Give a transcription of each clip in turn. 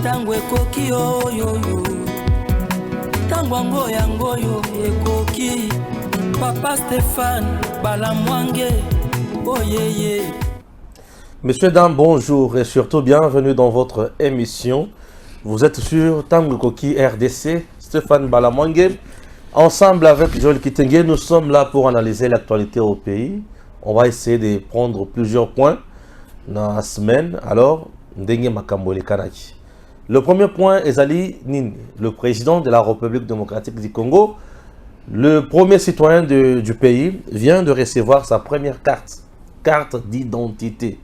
tango ekoki oyoyo tango yango yo ekoki Papa Stéphane Balamwange oyeye. Messieurs, dames, bonjour et surtout bienvenue dans votre émission. Vous êtes sur Tango Koki RDC, Stéphane Balamwange. Ensemble avec Joël Kitenge, nous sommes là pour analyser l'actualité au pays. On va essayer de prendre plusieurs points dans la semaine. Alors, Ndenge Makambole Kanaki. Le premier point est Ali Nini, le président de la République démocratique du Congo. Le premier citoyen du pays vient de recevoir sa première carte d'identité.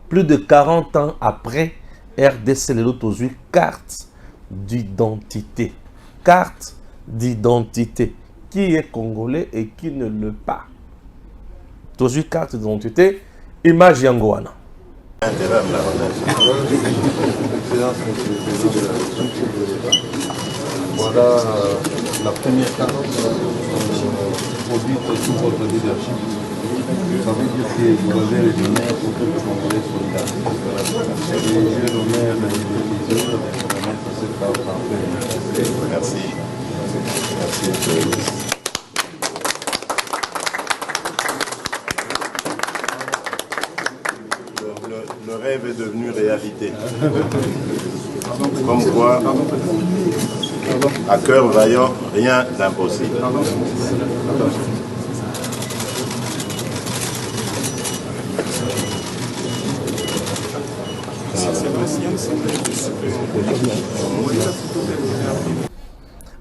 Plus de 40 ans après, RDC le Tozui, carte d'identité. Carte d'identité. Qui est congolais et qui ne l'est pas. Tozui, carte d'identité. Image Yangoana. Voilà la première carte produite sous votre leadership. Ça veut dire que vous avez le honneur pour tout le Congolais solidaire. Et j'ai l'honneur de vous dire de remettre cette carte en fait. Merci. Merci. Le rêve est devenu réalité. Comme quoi, à cœur vaillant, rien d'impossible.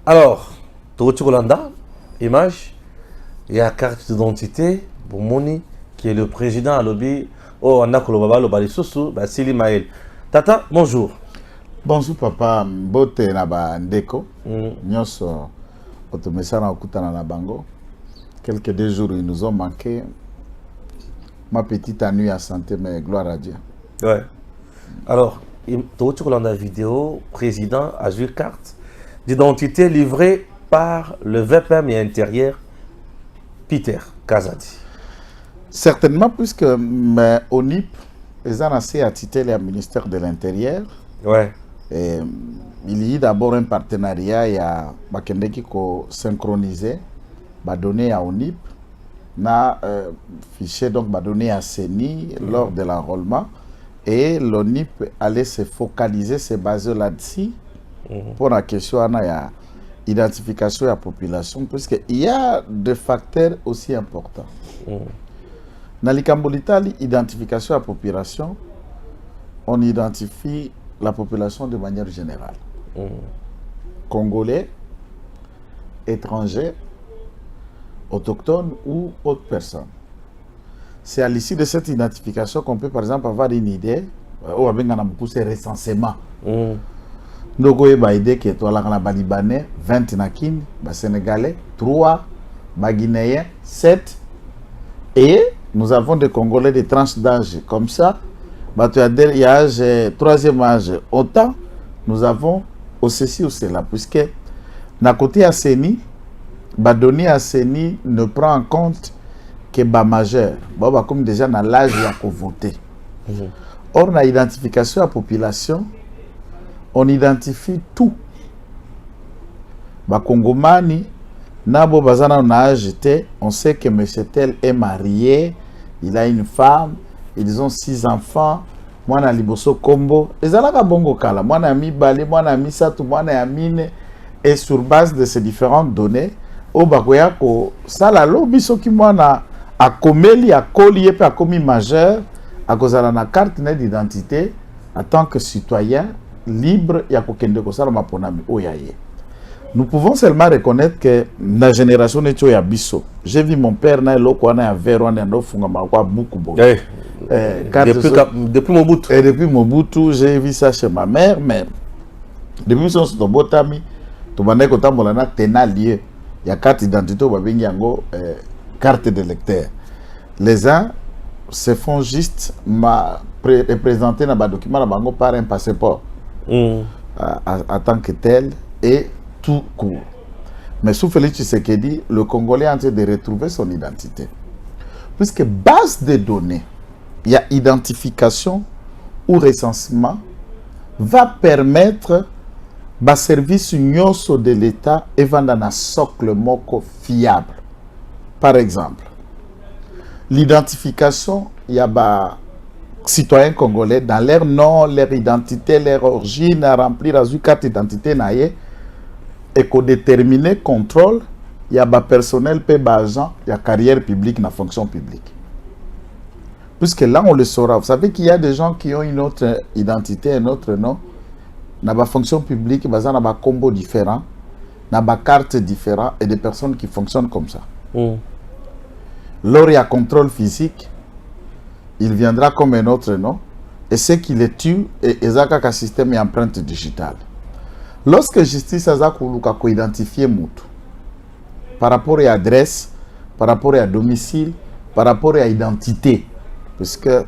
Alors, Torotikolanda, image, il y a carte d'identité pour Moni, qui est le président à l'objet. Oh, on a Kolobaba, Lobali Sousou, Basili Maël. Tata, bonjour. Bonjour papa, Mbote Naba Ndeko. Nyoso, Otomesana Okutana na Bango. Quelques 2 jours, ils nous ont manqué. Ma petite nuit à santé, mais gloire à Dieu. Ouais. Alors, tu as la vidéo, président a joué carte d'identité livrée par le VPM et intérieur Peter Kazadi. Certainement, puisque ONIP, ils ont assez attité le ministère de l'Intérieur. Ouais. Et, il y a d'abord un partenariat, il y a Bakendeki qui synchronisé, donné à ONIP, na fichier donc donné à CENI lors de l'enrôlement. Et l'ONIP allait se focaliser, se baser là-dessus pour la question de l'identification de la population, puisqu'il y a des facteurs aussi importants. Dans l'identification de la population, on identifie la population de manière générale. Congolais, étrangers, autochtones ou autres personnes. C'est à l'issue de cette identification qu'on peut par exemple avoir une idée. On a beaucoup de recensement. Donc, on a une idée que tu as Libanais, 20 Nakin, Sénégalais, 3, Guinéens, 7. Et nous avons des Congolais de tranches d'âge comme ça. Il y a troisième âge, autant nous avons au ceci ou cela. Puisque, d'un côté, ACENI, donné ACENI ne prend en compte que majeur, comme déjà dans l'âge de voter. Or, dans l'identification de la population, on identifie tout. Kongomani, on sait que M. Tel est marié, il a une femme, ils ont 6 enfants. Moi, na liboso kombo, ezalaka bongo kala. Moi, na mi bale, moi, na mi satu, moi, na mine. Et sur base de ces différentes données, au bakoya ko salalo biso ki moi na a komeli a collier pe a commis majeur à cause de la carte d'identité en tant que citoyen libre ya kokende ko sala maponami oyaye. Nous pouvons seulement reconnaître que la génération n'est pas biso. J'ai vu mon père na loko na ya vero na ndo funga makwa buku bo. Depuis Mobutu. Et depuis Mobutu, j'ai vu ça chez ma mère, mais depuis son botami, to bande ko tambola na tena lieu. Il y a carte d'identité carte de lecteur. Les uns se font juste représenter dans le document par un passeport en tant que tel et tout court. Mais sous Félix Tshisekedi, le Congolais est en train de retrouver son identité. Puisque base de données, il y a identification ou recensement va permettre le service nyonso de l'État et vendre un socle moko fiable. Par exemple, l'identification, il y a citoyens congolais dans leur nom, leur identité, leur origine, à remplir la carte d'identité et qu'on détermine contrôle, il y a personnel, agent, il y a carrière publique, la fonction publique. Puisque là, on le saura. Vous savez qu'il y a des gens qui ont une autre identité, un autre nom. Dans la fonction publique, il y a un combo différent, dans la carte différente et des personnes qui fonctionnent comme ça. Lors il y a contrôle physique, il viendra comme un autre nom. Et ce qui les tue, c'est un système et empreinte digitale. Lorsque la justice a identifié Moutou, par rapport à l'adresse, par rapport à domicile, par rapport à l'identité, parce que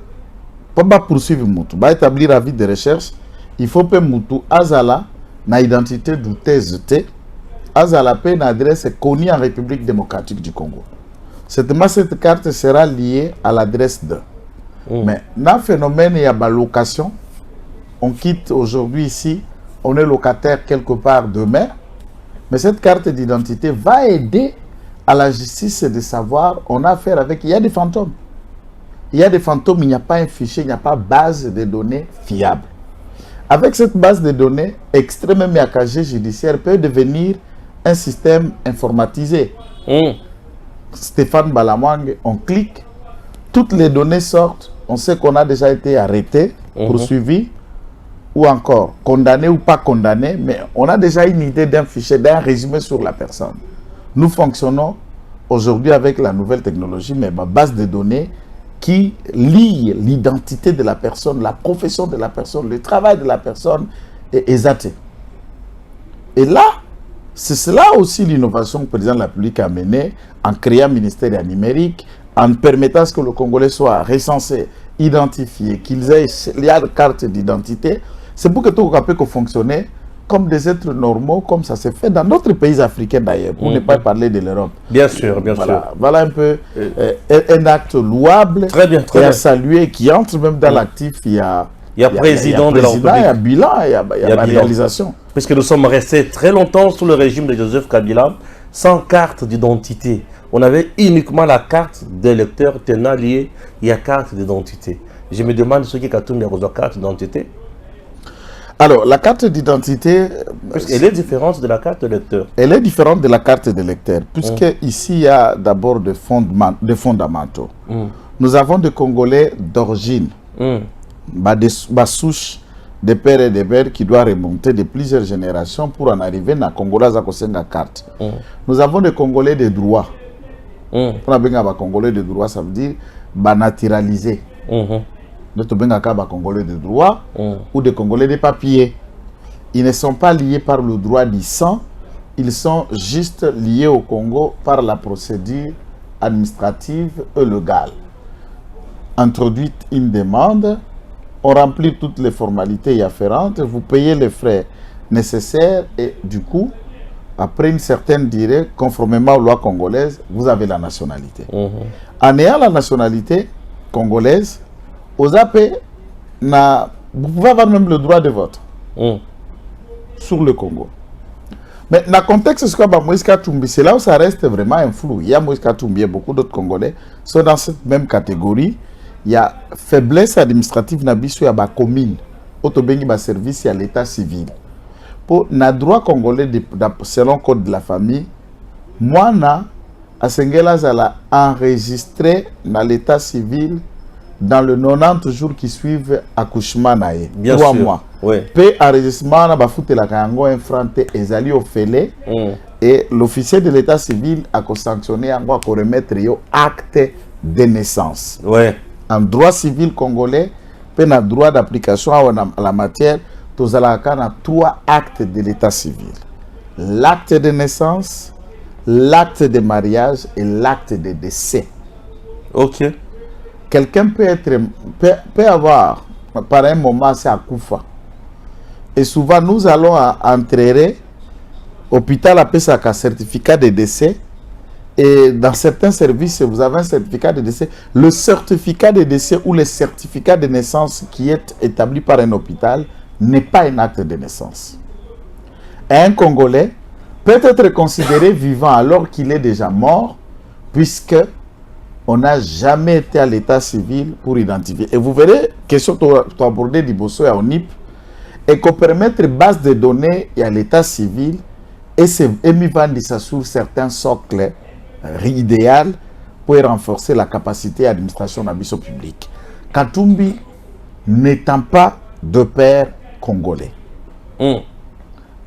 pour poursuivre Moutou, pour établir un avis de recherche, il faut que Moutou azala na identité douteuse, azala pe na adresse connue en République démocratique du Congo. Cette carte sera liée à l'adresse de. Mais dans le phénomène, il y a la location. On quitte aujourd'hui ici, on est locataire quelque part demain. Mais cette carte d'identité va aider à la justice de savoir, on a affaire avec, il y a des fantômes. Il y a des fantômes, il n'y a pas un fichier, il n'y a pas base de données fiable. Avec cette base de données, extrêmement casier judiciaire peut devenir un système informatisé. Stéphane Balamwang, on clique, toutes les données sortent, on sait qu'on a déjà été arrêté, poursuivi, ou encore condamné ou pas condamné, mais on a déjà une idée d'un fichier, d'un résumé sur la personne. Nous fonctionnons aujourd'hui avec la nouvelle technologie, mais ma base de données qui lie l'identité de la personne, la profession de la personne, le travail de la personne est exacté. Et là, c'est cela aussi l'innovation que le président de la République a menée en créant un ministère numérique, en permettant que le Congolais soit recensé, identifié, qu'ils aient la carte d'identité. C'est pour que tout le monde puisse fonctionner comme des êtres normaux, comme ça se fait dans d'autres pays africains d'ailleurs, pour ne pas parler de l'Europe. Bien sûr, bien sûr. Voilà un peu un acte louable et à saluer qui entre même dans l'actif. Il y a président de la République. Il y a bilan, il y a la réalisation. Puisque nous sommes restés très longtemps sous le régime de Joseph Kabila, sans carte d'identité. On avait uniquement la carte d'électeur tenant liée, il y a carte d'identité. Je me demande ce qui est la carte d'identité. Alors, la carte d'identité... Elle est différente de la carte d'électeur. Elle est différente de la carte d'électeur, puisque ici, il y a d'abord des fondamentaux. Nous avons des Congolais d'origine, des souches de pères et de mères qui doivent remonter de plusieurs générations pour en arriver à Congolais à la carte. Nous avons des Congolais de droit. Pour les Congolais de droit, ça veut dire naturalisés. Nous avons Congolais de droit ou des Congolais de papier. Ils ne sont pas liés par le droit du sang, ils sont juste liés au Congo par la procédure administrative et légale. Introduite une demande, on remplit toutes les formalités y afférentes, vous payez les frais nécessaires et du coup, après une certaine durée, conformément aux lois congolaises, vous avez la nationalité. En ayant la nationalité congolaise, aux AP, vous pouvez avoir même le droit de vote sur le Congo. Mais dans le contexte de Moïse Katumbi, c'est là où ça reste vraiment un flou. Il y a Moïse Katumbi et beaucoup d'autres Congolais sont dans cette même catégorie. Il y a faiblesse administrative dans la commune. Autobengi ba service à l'état civil. Pour le droit congolais selon le code de la famille, moi à Sengela zala enregistré dans l'état civil dans le 90 jours qui suivent accouchement nae. 3 mois. Oui. Pe enregistrement na bafoute la kango infranté ezali ofele et l'officier de l'état civil a sanctionné en quoi remettre yo acte de naissance. Ouais. En droit civil congolais, pe na droit d'application à la matière, tous na 3 actes de l'état civil. L'acte de naissance, l'acte de mariage et l'acte de décès. OK. Quelqu'un peut avoir, par un moment, c'est à Koufa. Et souvent, nous allons entrer hôpital après ça un certificat de décès. Et dans certains services, vous avez un certificat de décès. Le certificat de décès ou le certificat de naissance qui est établi par un hôpital n'est pas un acte de naissance. Un Congolais peut être considéré vivant alors qu'il est déjà mort, puisque on n'a jamais été à l'état civil pour identifier. Et vous verrez, question tu as abordé Liboso et ONIP, et qu'on permettre base de données à l'état civil et c'est mis ça sur certains socles idéal pour renforcer la capacité d'administration de l'administration publique. Katumbi n'étant pas de père congolais,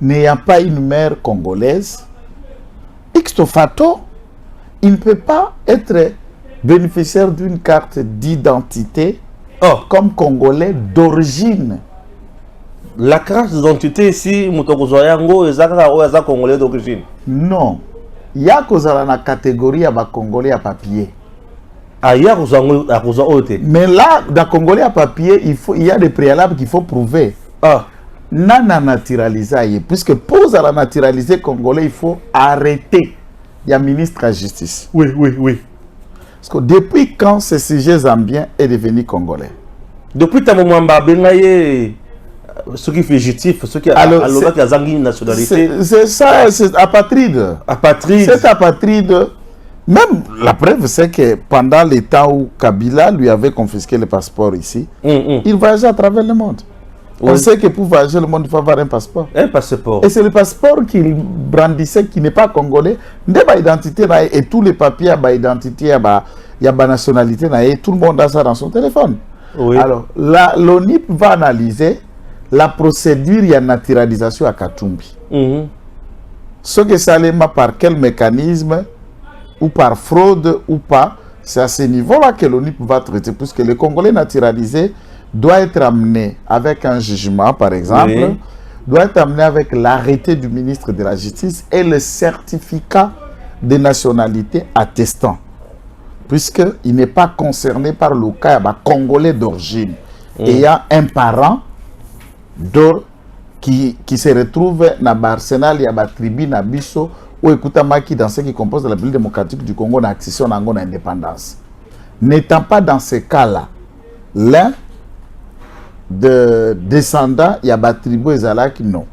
n'ayant pas une mère congolaise, ixto facto, il ne peut pas être bénéficiaire d'une carte d'identité comme Congolais d'origine. La carte d'identité ici, Mutokozoyango, est Congolais d'origine. Non. Il y a une catégorie de Congolais à papier. Mais là, dans Congolais à papier, il y a des préalables qu'il faut prouver. Nana naturalisé, puisque pour la naturaliser Congolais, il faut arrêter. Il y a ministre de la Justice. Oui, oui, oui. Parce que depuis quand ce sujet zambien est devenu congolais? Depuis ta moment, ceux qui sont fugitifs, ceux qui ont une nationalité. C'est ça, c'est apatride. Apatride. C'est apatride. Même la preuve, c'est que pendant les temps où Kabila lui avait confisqué le passeport ici, il voyageait à travers le monde. Oui. On sait que pour voyager le monde, il faut avoir un passeport. Un passeport. Et c'est le passeport qu'il brandissait, qui n'est pas congolais. Identité et tous les papiers, identité, il y a nationalité, et tout le monde a ça dans son téléphone. Oui. Alors, l'ONIP va analyser la procédure de naturalisation à Katumbi. Ce que ça allait par quel mécanisme, ou par fraude ou pas, c'est à ce niveau-là que l'ONIP va traiter, puisque le Congolais naturalisé doit être amené avec un jugement, par exemple, oui, doit être amené avec l'arrêté du ministre de la Justice et le certificat de nationalité attestant, puisqu'il n'est pas concerné par le cas Congolais d'origine, ayant un parent qui se retrouve dans l'arsenal, il y a la tribu, dans Bisso, ou Écoutama, dans ce qui compose la République démocratique du Congo, dans l'accession à l'indépendance. N'étant pas dans ce cas-là, l'un de descendants, il y a la tribu Ezalaki, non.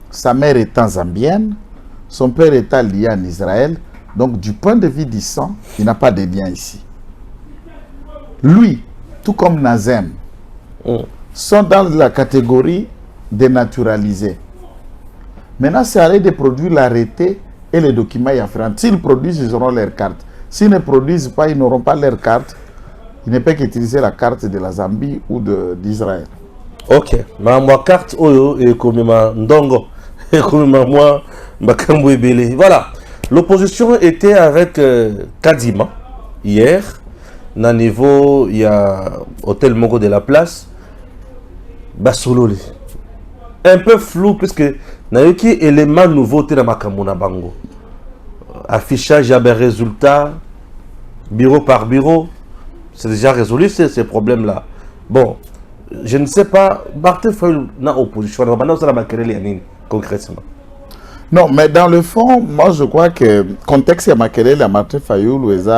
Sa mère étant zambienne, son père étant lié en Israël, donc du point de vue du sang, il n'a pas de lien ici. Lui, tout comme Nazem, sont dans la catégorie dénaturalisés. Maintenant, c'est aller de produire l'arrêté et les documents afférents. S'ils produisent, ils auront leur carte. S'ils ne produisent pas, ils n'auront pas leur carte. Ils ne peuvent qu'utiliser la carte de la Zambie ou d'Israël. Ok. Ma carte, et comme ma ndongo, et comme moi, ma kambouébélé. Voilà. L'opposition était avec Kadima hier. Dans niveau, il y a Hôtel Mogo de la Place. Basololi. Un peu flou, puisque il y a un élément nouveau dans Makamuna Bango. Affichage, il y a des résultats, bureau par bureau. C'est déjà résolu ces problèmes-là. Bon, je ne sais pas, Martin Fayoulou n'a opposition, concrètement. Non, mais dans le fond, moi je crois que le contexte de Makelele à Martin Fayoulou est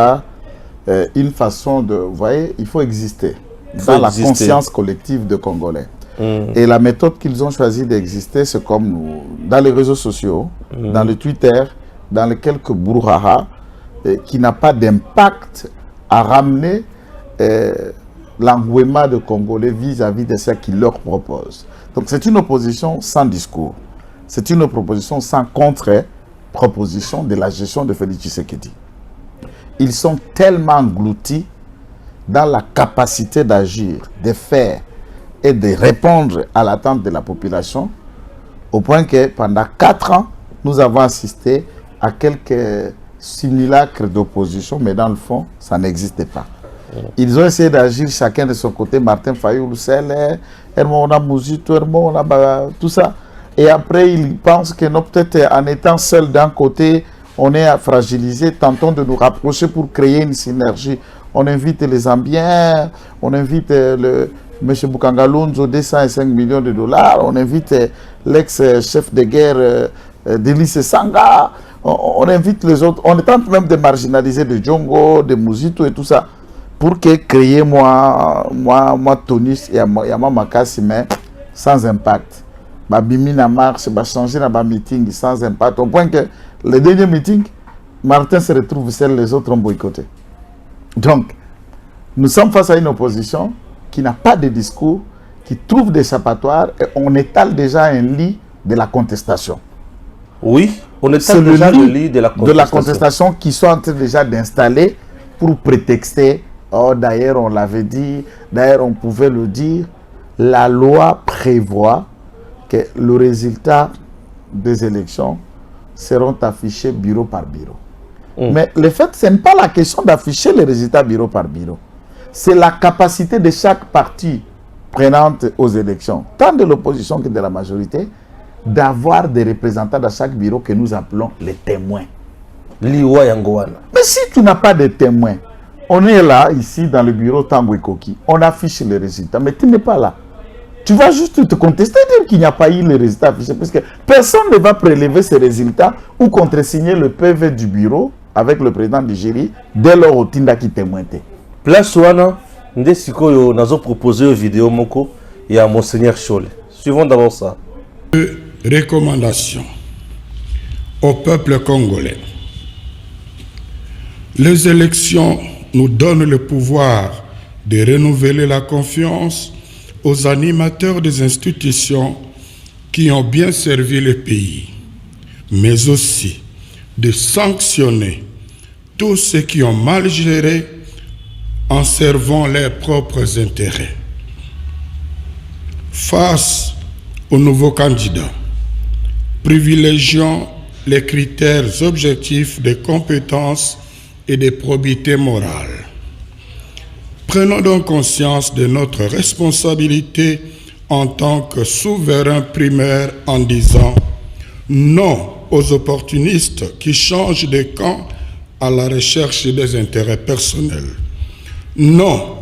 une façon de, vous voyez, il faut exister dans la conscience collective de Congolais. Et la méthode qu'ils ont choisi d'exister, c'est comme nous, dans les réseaux sociaux, dans le Twitter, dans les quelques brouhaha, qui n'a pas d'impact à ramener l'engouement de Congolais vis-à-vis de ce qu'ils leur proposent. Donc c'est une opposition sans discours. C'est une proposition sans contre-proposition de la gestion de Félix Tshisekedi. Ils sont tellement engloutis dans la capacité d'agir, de faire et de répondre à l'attente de la population, au point que pendant 4 ans, nous avons assisté à quelques simulacres d'opposition, mais dans le fond, ça n'existait pas. Ils ont essayé d'agir chacun de son côté, Martin Fayoulou, tout ça. Et après, ils pensent que peut-être en étant seuls d'un côté, on est fragilisé, tentons de nous rapprocher pour créer une synergie. On invite les Zambiens, on invite M. Boukangalunzo, 205 millions de dollars, on invite l'ex-chef de guerre Délice Sanga, on invite les autres, on tente même de marginaliser de Djongo, de Mouzito et tout ça, pour que créer moi Tonis et moi Makassi, mais sans impact. Babimi na marche, va changer dans meeting sans impact. Au point que le dernier meeting, Martin se retrouve seul, les autres ont boycotté. Donc, nous sommes face à une opposition qui n'a pas de discours, qui trouve des échappatoires et on étale déjà un lit de la contestation. Oui, on étale déjà le lit de la contestation qui sont en train déjà d'installer pour prétexter, oh d'ailleurs on l'avait dit, d'ailleurs on pouvait le dire, la loi prévoit que le résultat des élections seront affichés bureau par bureau. Mais le fait, ce n'est pas la question d'afficher les résultats bureau par bureau. C'est la capacité de chaque parti prenante aux élections, tant de l'opposition que de la majorité, d'avoir des représentants dans chaque bureau que nous appelons les témoins. Mais si tu n'as pas de témoins, on est là, ici, dans le bureau Tanguy Koki, on affiche les résultats, mais tu n'es pas là. Tu vas juste te contester, dire qu'il n'y a pas eu les résultats affichés, parce que personne ne va prélever ces résultats ou contresigner le PV du bureau avec le président du jury dès lors au Tinda qui témoignait. Place Wana, nous avons proposé une vidéo moko et à Monseigneur Cholet. Suivons d'abord ça. Recommandations au peuple congolais. Les élections nous donnent le pouvoir de renouveler la confiance aux animateurs des institutions qui ont bien servi le pays, mais aussi de sanctionner tous ceux qui ont mal géré en servant leurs propres intérêts. Face aux nouveaux candidats, privilégions les critères objectifs de compétences et de probité morale. Prenons donc conscience de notre responsabilité en tant que souverain primaire en disant non aux opportunistes qui changent de camp à la recherche des intérêts personnels. Non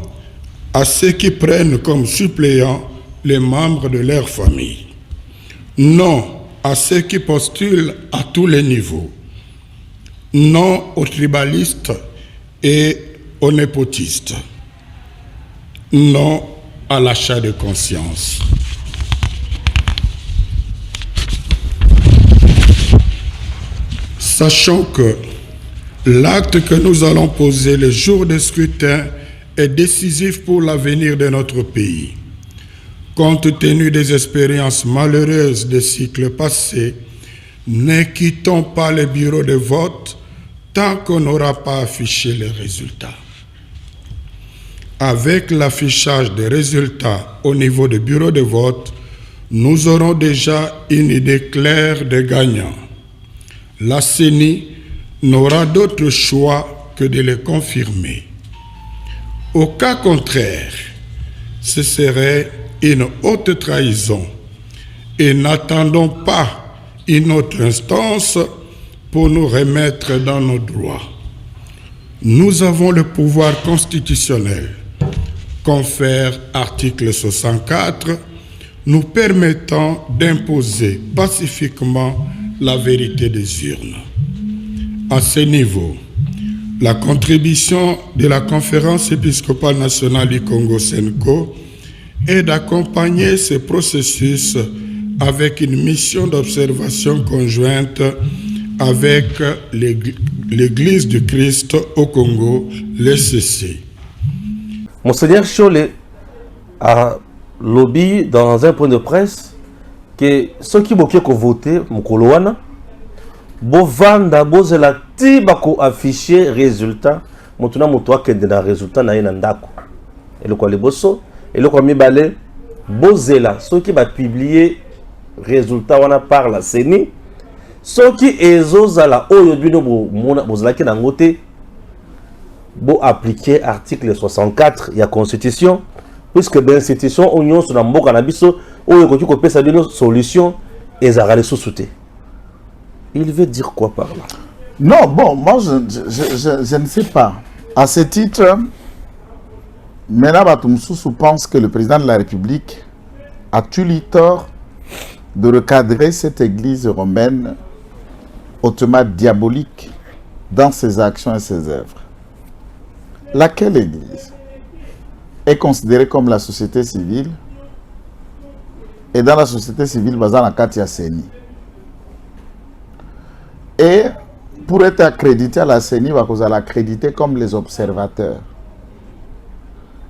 à ceux qui prennent comme suppléants les membres de leur famille. Non à ceux qui postulent à tous les niveaux. Non aux tribalistes et aux népotistes. Non à l'achat de conscience. Sachant que l'acte que nous allons poser le jour du scrutin est décisif pour l'avenir de notre pays. Compte tenu des expériences malheureuses des cycles passés, ne quittons pas les bureaux de vote tant qu'on n'aura pas affiché les résultats. Avec l'affichage des résultats au niveau des bureaux de vote, nous aurons déjà une idée claire des gagnants. La CENI n'aura d'autre choix que de les confirmer. Au cas contraire, ce serait une haute trahison et n'attendons pas une autre instance pour nous remettre dans nos droits. Nous avons le pouvoir constitutionnel, confère article 64, nous permettant d'imposer pacifiquement la vérité des urnes. À ce niveau, la contribution de la Conférence épiscopale nationale du Congo Senko est d'accompagner ce processus avec une mission d'observation conjointe avec l'Église du Christ au Congo, l'ECC. Monseigneur Cholet a lobby dans un point de presse que ceux qui ont voté, Mokoloana, Bovanda, Bozela, Tibako affiché résultat, Motuna Motoa qui est résultat na Nandako. Et le quoi les bosso, et le quoi mi balé, Bozela, ceux qui va publier résultat wana par la CENI, ceux qui ezozala oyo bino bozala ki nangote, bo appliquer article 64 il y a constitution, puisque ben institution union sur la mboka na biso oyo ko tu pesa bino solution ezarale sous-souté. Il veut dire quoi par là? Non, bon, moi je ne sais pas. À ce titre, Mena Batumsusu pense que le président de la République a eu le tort de recadrer cette église romaine hautement diabolique dans ses actions et ses œuvres. Laquelle église est considérée comme la société civile et dans la société civile, basée en Katia CENI. Et pour être accrédité à la CENI, vous allez accréditer comme les observateurs.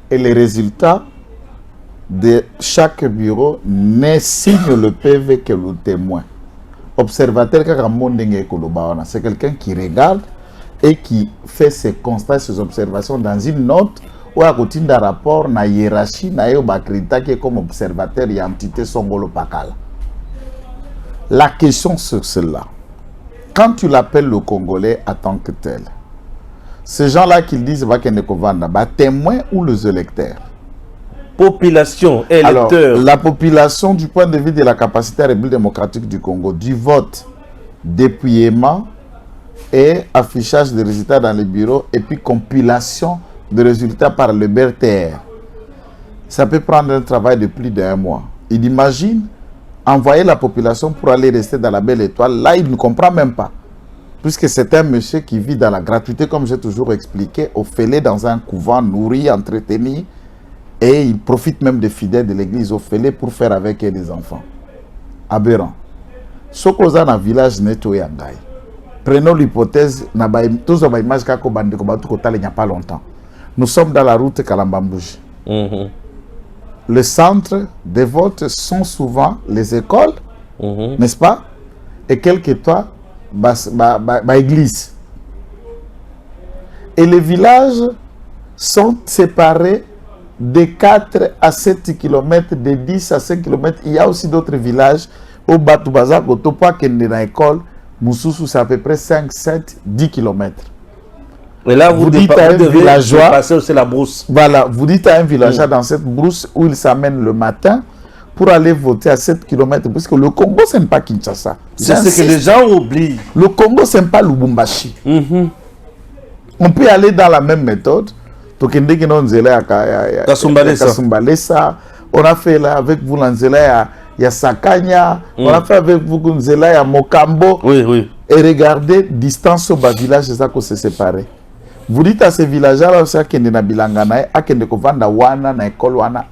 Et les résultats de chaque bureau ne signent le PV que le témoin. Observateur, c'est quelqu'un qui regarde et qui fait ses constats, ses observations dans une note ou à côté d'un rapport, na hiérarchie, na accrédité qui est comme observateur et entité Songolo Pakala. La question sur cela, quand tu l'appelles le Congolais en tant que tel, ces gens-là qui disent bah, témoins ou les électeurs? Population, électeurs. Alors, la population, du point de vue de la capacité République démocratique du Congo, du vote, dépouillement et affichage des résultats dans les bureaux, et puis compilation de résultats par le BRTR, ça peut prendre un travail de plus d'1 mois. Il imagine envoyer la population pour aller rester dans la belle étoile. Là, il ne comprend même pas. Puisque c'est un monsieur qui vit dans la gratuité, comme j'ai toujours expliqué, au fêlé dans un couvent, nourri, entretenu, et il profite même des fidèles de l'église au fêlé pour faire avec eux des enfants. Aberrant. Ce qu'on a dans le village nettoyé. Prenons l'hypothèse, il n'y a pas longtemps. Nous sommes dans la route Kalambambouji. Le centre des votes sont souvent les écoles, n'est-ce pas? Et quelquefois, église. Et les villages sont séparés de 4 à 7 km, de 10 à 5 km. Il y a aussi d'autres villages au Batoubaza, au Topa, qui est dans l'école. Moussoussou, c'est à peu près 5, 7, 10 km. Et là, vous dites à un villageois, passer aussi la brousse. Voilà, vous dites à un villageois dans cette brousse où il s'amène le matin pour aller voter à 7 km. Parce que le Congo, ce n'est pas Kinshasa. C'est ce que les gens oublient. Le Congo, ce n'est pas Lubumbashi. On peut aller dans la même méthode. On a fait là avec vous l'Anzela, il y a Sakanya. On a fait avec vous l'Anzela, il y a Mokambo. Oui, oui. Et regardez, distance au bas village, c'est ça qu'on s'est séparés. Vous dites à ces villages-là, c'est qu'il y a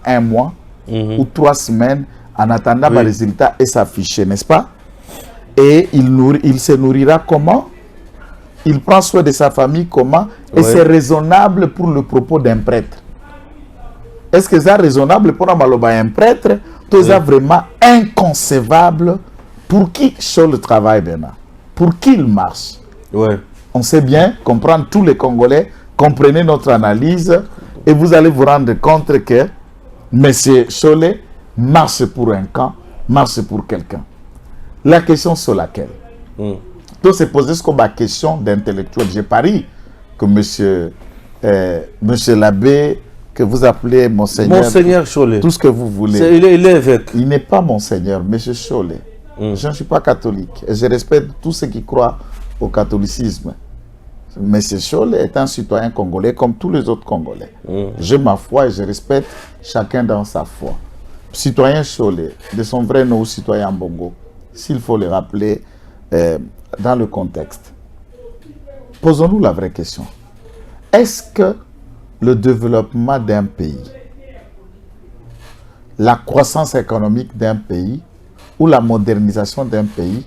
un mois ou 3 semaines en attendant les résultats et s'afficher, n'est-ce pas? Et il se nourrira comment? Il prend soin de sa famille comment? Et c'est raisonnable pour le propos d'un prêtre. Est-ce que c'est raisonnable pour un prêtre? C'est vraiment inconcevable pour qui le travail maintenant? Pour qui il marche? On sait bien, comprendre tous les Congolais, comprenez notre analyse et vous allez vous rendre compte que M. Cholet marche pour un camp, marche pour quelqu'un. La question sur laquelle tout se poser comme la question d'intellectuel. J'ai pari que monsieur l'abbé, que vous appelez Monseigneur Cholet, tout ce que vous voulez. Il est évêque. Il n'est pas Monseigneur, monsieur Cholet. Je ne suis pas catholique et je respecte tous ceux qui croient au catholicisme. Monsieur Cholet est un citoyen congolais comme tous les autres Congolais. J'ai ma foi et je respecte chacun dans sa foi. Citoyen Cholet, de son vrai nom, citoyen Bongo, s'il faut le rappeler dans le contexte. Posons-nous la vraie question. Est-ce que le développement d'un pays, la croissance économique d'un pays ou la modernisation d'un pays,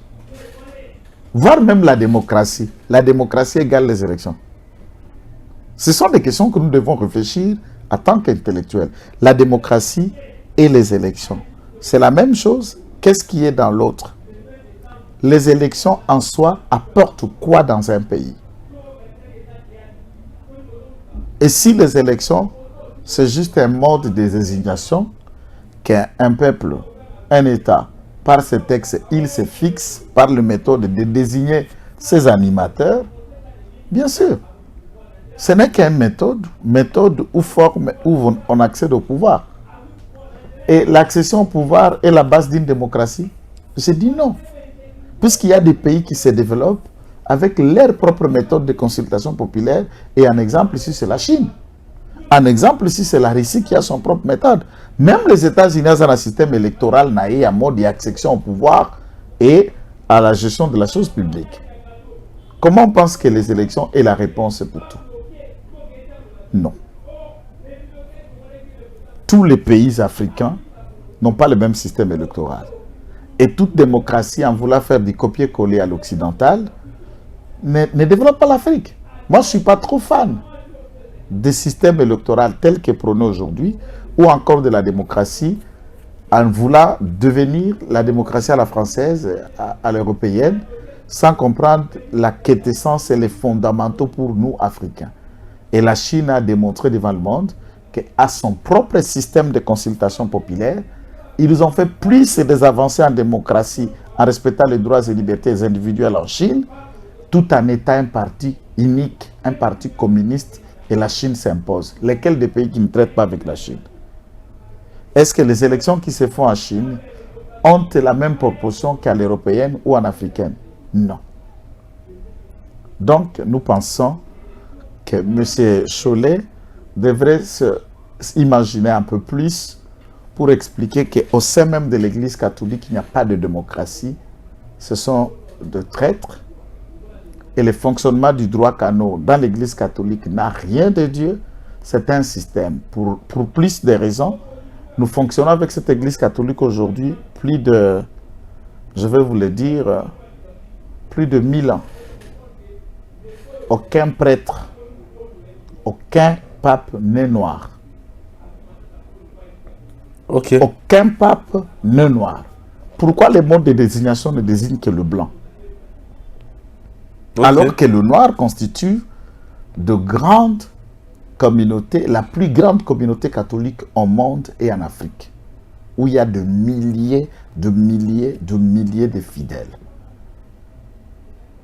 voire même la démocratie égale les élections? Ce sont des questions que nous devons réfléchir en tant qu'intellectuels. La démocratie et les élections, c'est la même chose? Qu'est-ce qui est dans l'autre? Les élections en soi apportent quoi dans un pays? Et si les élections, c'est juste un mode de désignation qu'un peuple, un État, par ce texte, il se fixe par la méthode de désigner ses animateurs, bien sûr, ce n'est qu'une méthode ou forme où on accède au pouvoir. Et l'accession au pouvoir est la base d'une démocratie? Je dis non. Puisqu'il y a des pays qui se développent avec leur propre méthode de consultation populaire, et un exemple ici c'est la Chine. Un exemple ici c'est la Russie qui a son propre méthode. Même les États-Unis ont un système électoral naïf à mode d'accession au pouvoir et à la gestion de la chose publique. Comment on pense que les élections est la réponse pour tout? Non. Tous les pays africains n'ont pas le même système électoral. Et toute démocratie, en voulant faire du copier-coller à l'occidental, ne développe pas l'Afrique. Moi, je ne suis pas trop fan des systèmes électoraux tels que prônés aujourd'hui, ou encore de la démocratie, en voulant devenir la démocratie à la française, à l'européenne, sans comprendre la quintessence et les fondamentaux pour nous, Africains. Et la Chine a démontré devant le monde qu'à son propre système de consultation populaire, ils ont fait plus des avancées en démocratie, en respectant les droits et libertés individuelles en Chine, tout en étant un parti unique, un parti communiste, et la Chine s'impose. Lesquels des pays qui ne traitent pas avec la Chine? Est-ce que les élections qui se font en Chine ont la même proportion qu'à l'européenne ou en africaine? Non. Donc, nous pensons que M. Chollet devrait s'imaginer un peu plus pour expliquer qu'au sein même de l'Église catholique, il n'y a pas de démocratie. Ce sont des traîtres. Et le fonctionnement du droit canon dans l'Église catholique n'a rien de Dieu. C'est un système. Pour plus de raisons, nous fonctionnons avec cette Église catholique aujourd'hui plus de, je vais vous le dire, plus de 1000 ans. Aucun prêtre, aucun pape n'est noir. Ok. Aucun pape n'est noir. Pourquoi les modes de désignation ne désignent que le blanc? Ok. Alors que le noir constitue de grandes communautés, la plus grande communauté catholique au monde et en Afrique, où il y a de milliers de fidèles.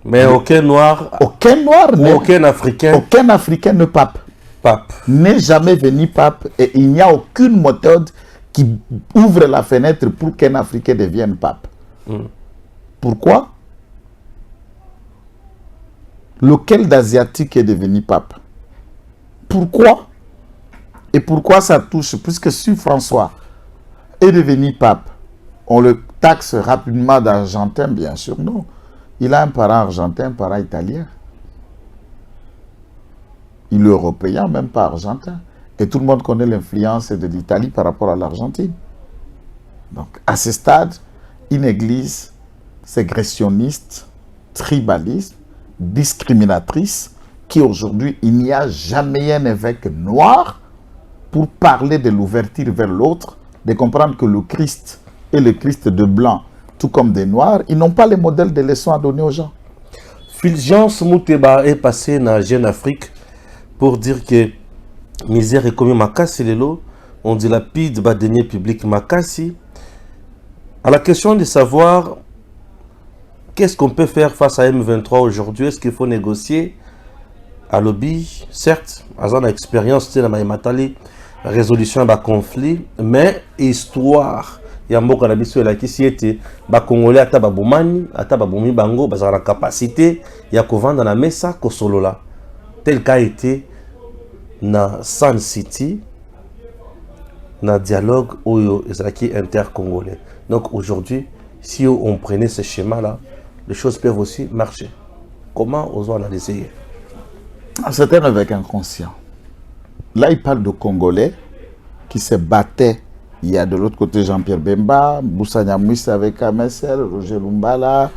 Mais aucun noir Aucun noir ou aucun Africain ne pape. pape. N'est jamais venu pape, et il n'y a aucune méthode qui ouvre la fenêtre pour qu'un Africain devienne pape. Pourquoi? Lequel d'Asiatique est devenu pape? Pourquoi? Et pourquoi ça touche? Puisque si François est devenu pape, on le taxe rapidement d'argentin, bien sûr, non. Il a un parent argentin, un parent italien. Il est européen, même pas argentin. Et tout le monde connaît l'influence de l'Italie par rapport à l'Argentine. Donc, à ce stade, une église ségressionniste, tribaliste, discriminatrice, qui aujourd'hui, il n'y a jamais un évêque noir pour parler de l'ouverture vers l'autre, de comprendre que le Christ est le Christ de blanc, tout comme des noirs, ils n'ont pas les modèles de leçons à donner aux gens. Fulgence Mouteba est passé dans Jeune Afrique pour dire que misère est comme Makassi Lelo, on dilapide bas deniers publics Makassi. À la question de savoir qu'est-ce qu'on peut faire face à M23 aujourd'hui, est-ce qu'il faut négocier à lobby? Certes, à une expérience, c'est la résolution d'un conflit, mais histoire. Il y a un mot qui était les Congolais ata babumani, ata babumi bango, bazar la capacité, il y a qu'on vend dans la mesa ko solo là. Tel qu'a été na Sun City, na dialogue oyo ezaki inter-congolais. Donc aujourd'hui, si on prenait ce schéma là, les choses peuvent aussi marcher. Comment osons analyser? C'est un évêque inconscient. Là, il parle de Congolais qui se battaient. Il y a de l'autre côté Jean-Pierre Bemba, Moussa Nyamwisi avec Amessel, Roger Lumbala.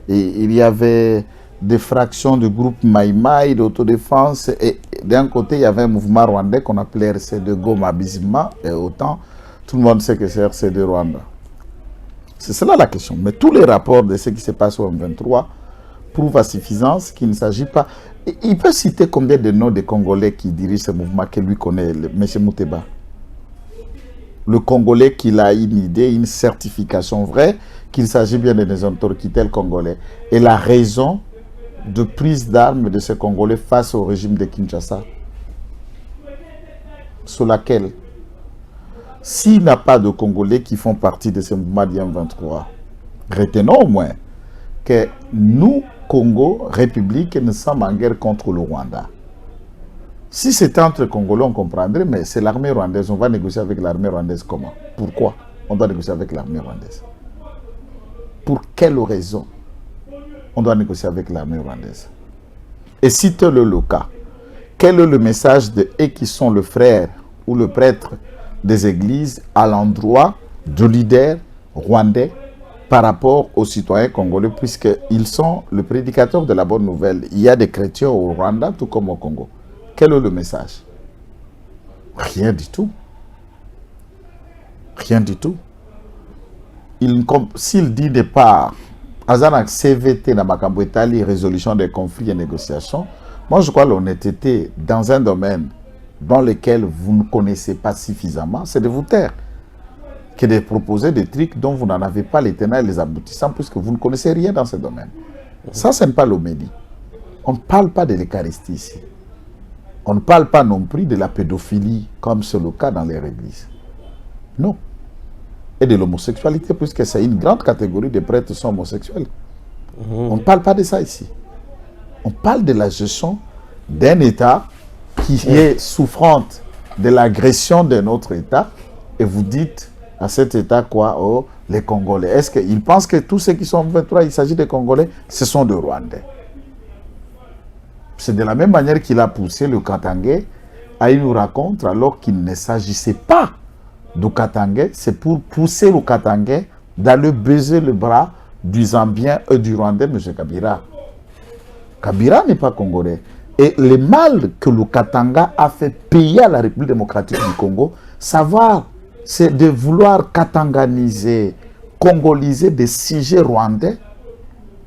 Et il y avait des fractions du groupe Maïmaï d'autodéfense. Et d'un côté, il y avait un mouvement rwandais qu'on appelait RCD Goma Bizima. Et autant, tout le monde sait que c'est RCD Rwanda. C'est cela la question. Mais tous les rapports de ce qui se passe au M23 prouvent à suffisance qu'il ne s'agit pas... Il peut citer combien de noms de Congolais qui dirigent ce mouvement que lui connaît, M. Mouteba. Le Congolais qu'il a une idée, une certification vraie, qu'il s'agit bien des autorités congolais. Et la raison de prise d'armes de ces Congolais face au régime de Kinshasa, sur laquelle, s'il n'y a pas de Congolais qui font partie de ce mouvement d'IM23, retenons au moins que nous, Congo, République, nous sommes en guerre contre le Rwanda. Si c'était entre Congolais, on comprendrait, mais c'est l'armée rwandaise. On va négocier avec l'armée rwandaise comment? Pourquoi on doit négocier avec l'armée rwandaise? Pour quelle raison on doit négocier avec l'armée rwandaise? Et si tel est le cas, quel est le message de eux qui sont le frère ou le prêtre des églises à l'endroit du leader rwandais par rapport aux citoyens congolais, puisqu'ils sont le prédicateur de la bonne nouvelle. Il y a des chrétiens au Rwanda, tout comme au Congo. Quel est le message? Rien du tout. Rien du tout. S'il dit départ, Azanak CVT na makambo etali, résolution des conflits et négociations, moi je crois l'honnêteté dans un domaine dans lequel vous ne connaissez pas suffisamment, c'est de vous taire que de proposer des trucs dont vous n'en avez pas les tenants et les aboutissants, puisque vous ne connaissez rien dans ce domaine. Ça, ce n'est pas l'homélie. On ne parle pas de l'Eucharistie ici. On ne parle pas non plus de la pédophilie, comme c'est le cas dans les églises. Non. Et de l'homosexualité, puisque c'est une grande catégorie de prêtres qui sont homosexuels. On ne parle pas de ça ici. On parle de la gestion d'un État qui est souffrante de l'agression d'un autre État, et vous dites à cet État quoi? Oh, les Congolais. Est-ce qu'ils pensent que tous ceux qui sont 23, il s'agit des Congolais, ce sont des Rwandais? C'est de la même manière qu'il a poussé le Katangais à une rencontre alors qu'il ne s'agissait pas du Katangais, c'est pour pousser le Katangais d'aller baiser le bras du Zambien et du Rwandais, M. Kabila. Kabila n'est pas Congolais. Et le mal que le Katanga a fait payer à la République démocratique du Congo, c'est de vouloir katanganiser, congoliser des sujets rwandais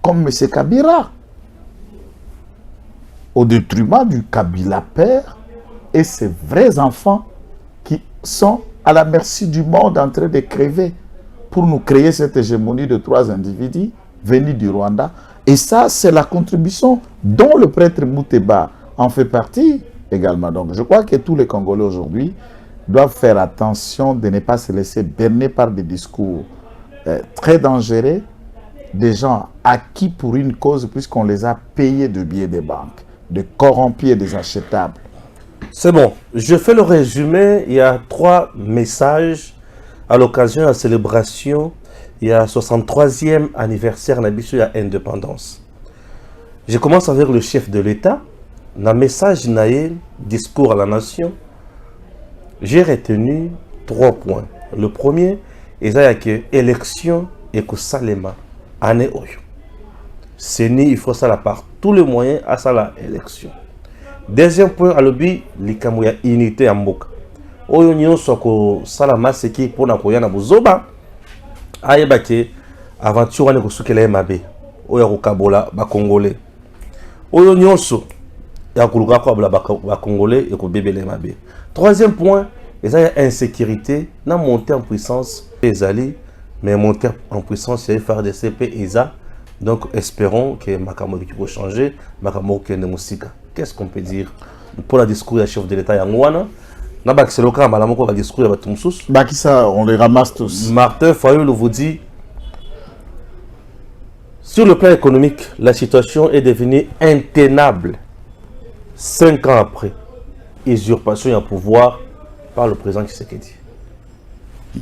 comme M. Kabila, au détriment du Kabila père et ses vrais enfants qui sont à la merci du monde en train de crever pour nous créer cette hégémonie de 3 individus venus du Rwanda. Et ça, c'est la contribution dont le prêtre Mouteba en fait partie également. Donc, je crois que tous les Congolais aujourd'hui doivent faire attention de ne pas se laisser berner par des discours très dangereux, des gens acquis pour une cause, puisqu'on les a payés de billets des banques, de corrompus et des achetables. C'est bon, je fais le résumé. Il y a 3 messages à l'occasion de la célébration. Il y a 63e anniversaire de la indépendance. Je commence avec le chef de l'État. Dans le message naïe, discours à la nation, j'ai retenu 3 points. Le premier, c'est que l'élection et que Salema année oyo. Il faut ça par tous les moyens à ça l'élection. Deuxième point, à l'objet, l'ikamuya unité en mboka. Oyo nyonso ko salama seki pona koya na buzoba. Ayebake aventure ne ko sukela mabe. Oyo ko kabola ba congolais. Oyo nyonso ya kuluka ko ba congolais et ko bebele mabe. Troisième point, il y a insécurité, na monter en puissance les alliés, mais monter en puissance c'est faire des CP ESA. Donc espérons que Makamo qui peut changer, Makamo qui est musika. Qu'est-ce qu'on peut dire pour le discours du chef de l'État Yangwana? C'est le cas, le discours de Batumsous. On les ramasse tous. Martin Fayulu vous dit, sur le plan économique, la situation est devenue intenable 5 ans après usurpation et pouvoir par le président Tshisekedi.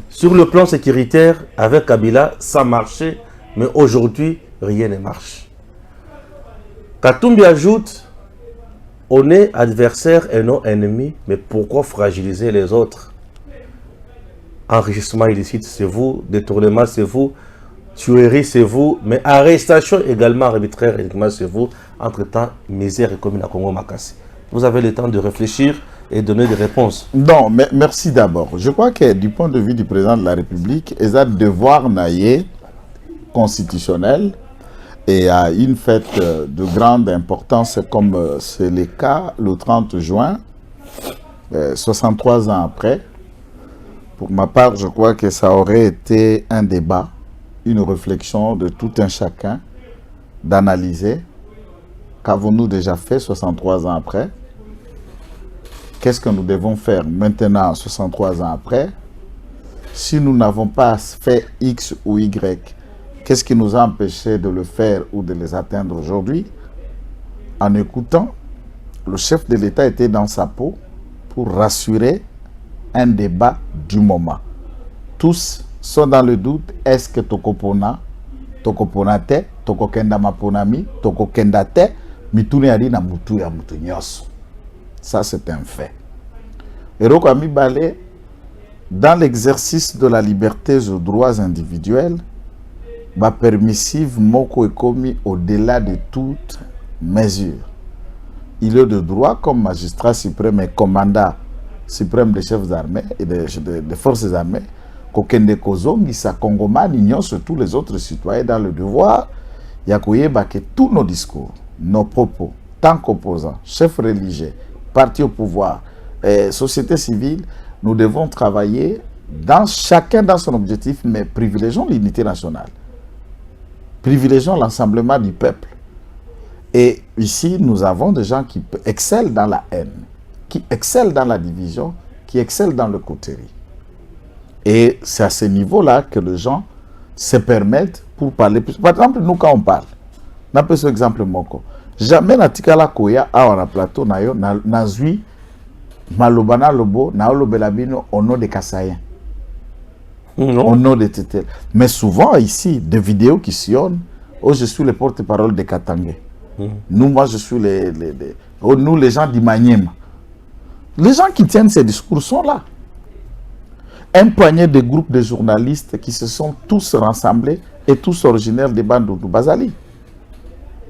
Sur le plan sécuritaire, avec Kabila, ça marchait, mais aujourd'hui, rien ne marche. Katumbi ajoute, on est adversaire et non ennemi, mais pourquoi fragiliser les autres? Enrichissement illicite, c'est vous. Détournement, c'est vous. Tuerie, c'est vous. Mais arrestation également arbitraire, uniquement, c'est vous. Entre-temps, misère et commune à Congo Makassi. Vous avez le temps de réfléchir et donner des réponses. Non, mais merci d'abord. Je crois que du point de vue du président de la République, il a un devoir naïe constitutionnel. Et à une fête de grande importance, comme c'est le cas le 30 juin, 63 ans après. Pour ma part, je crois que ça aurait été un débat, une réflexion de tout un chacun, d'analyser qu'avons-nous déjà fait 63 ans après, qu'est-ce que nous devons faire maintenant 63 ans après, si nous n'avons pas fait X ou Y. Qu'est-ce qui nous a empêché de le faire ou de les atteindre aujourd'hui? En écoutant, le chef de l'État était dans sa peau pour rassurer un débat du moment. Tous sont dans le doute, est-ce que Tokopona, Tokoponate, Tokokenda Maponami, Tokokendate, Mitune Ali na Mutu ya Mutu Nyos. Ça c'est un fait. Et Rokwami Balé, dans l'exercice de la liberté et droits individuels, la permissive moko est commis au-delà de toute mesure. Il est de droit comme magistrat suprême et commandant suprême des chefs d'armée et des forces armées qu'aucun kozongi sa Congoman ignore sur tous les autres citoyens dans le devoir yakoyeba que tous nos discours, nos propos, tant qu'opposants, chefs religieux, partis au pouvoir, société civile, nous devons travailler chacun dans son objectif, mais privilégions l'unité nationale, privilégions l'ensemblement du peuple. Et ici, nous avons des gens qui excellent dans la haine, qui excellent dans la division, qui excellent dans le coterie. Et c'est à ce niveau-là que les gens se permettent pour parler plus. Par exemple, nous, quand on parle, on a peu ce exemple moko. Jamais na tikala koya awa na plateau na yo na zui malobana lobo na olobelabino au nom de Kassayen. Au nom de Tétel. Mais souvent ici, des vidéos qui sillonnent, oh je suis le porte-parole de Katangé. Nous, moi je suis nous les gens d'Imanyema. Les gens qui tiennent ces discours sont là. Un poignet de groupes de journalistes qui se sont tous rassemblés et tous originaires des bandes de Bazali.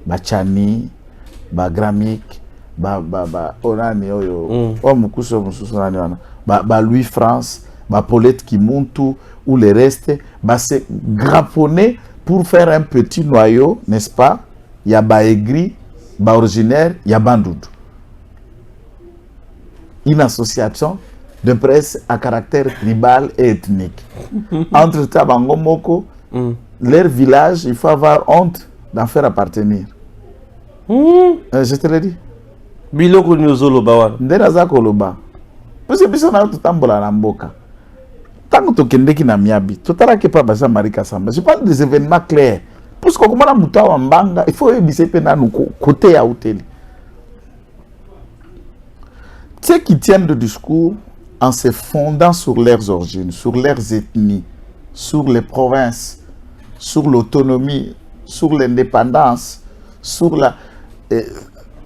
Bachani, Bagramik, Onani, Louis France, Paulette Kimuntu, ou les restes, se grapponner pour faire un petit noyau, n'est-ce pas? Il y a Baegri, originaire, il y a Bandoudou. Une association de presse à caractère tribal et ethnique. Entre Tabangomoko, leur village, il faut avoir honte d'en faire appartenir. Je te l'ai dit. Biloko nyozolo bawan. Nderaza koloba. Parce que biso na tutambola na mboka. Tango tokendeki na miabi, totalaki pa basa Marika Samba. Je parle des événements clairs. Parce que comme on a muta wa mbanga, il faut ebise pe na côté ya hôtel. Ceux qui tiennent le discours en se fondant sur leurs origines, sur leurs ethnies, sur les provinces, sur l'autonomie, sur l'indépendance, sur la...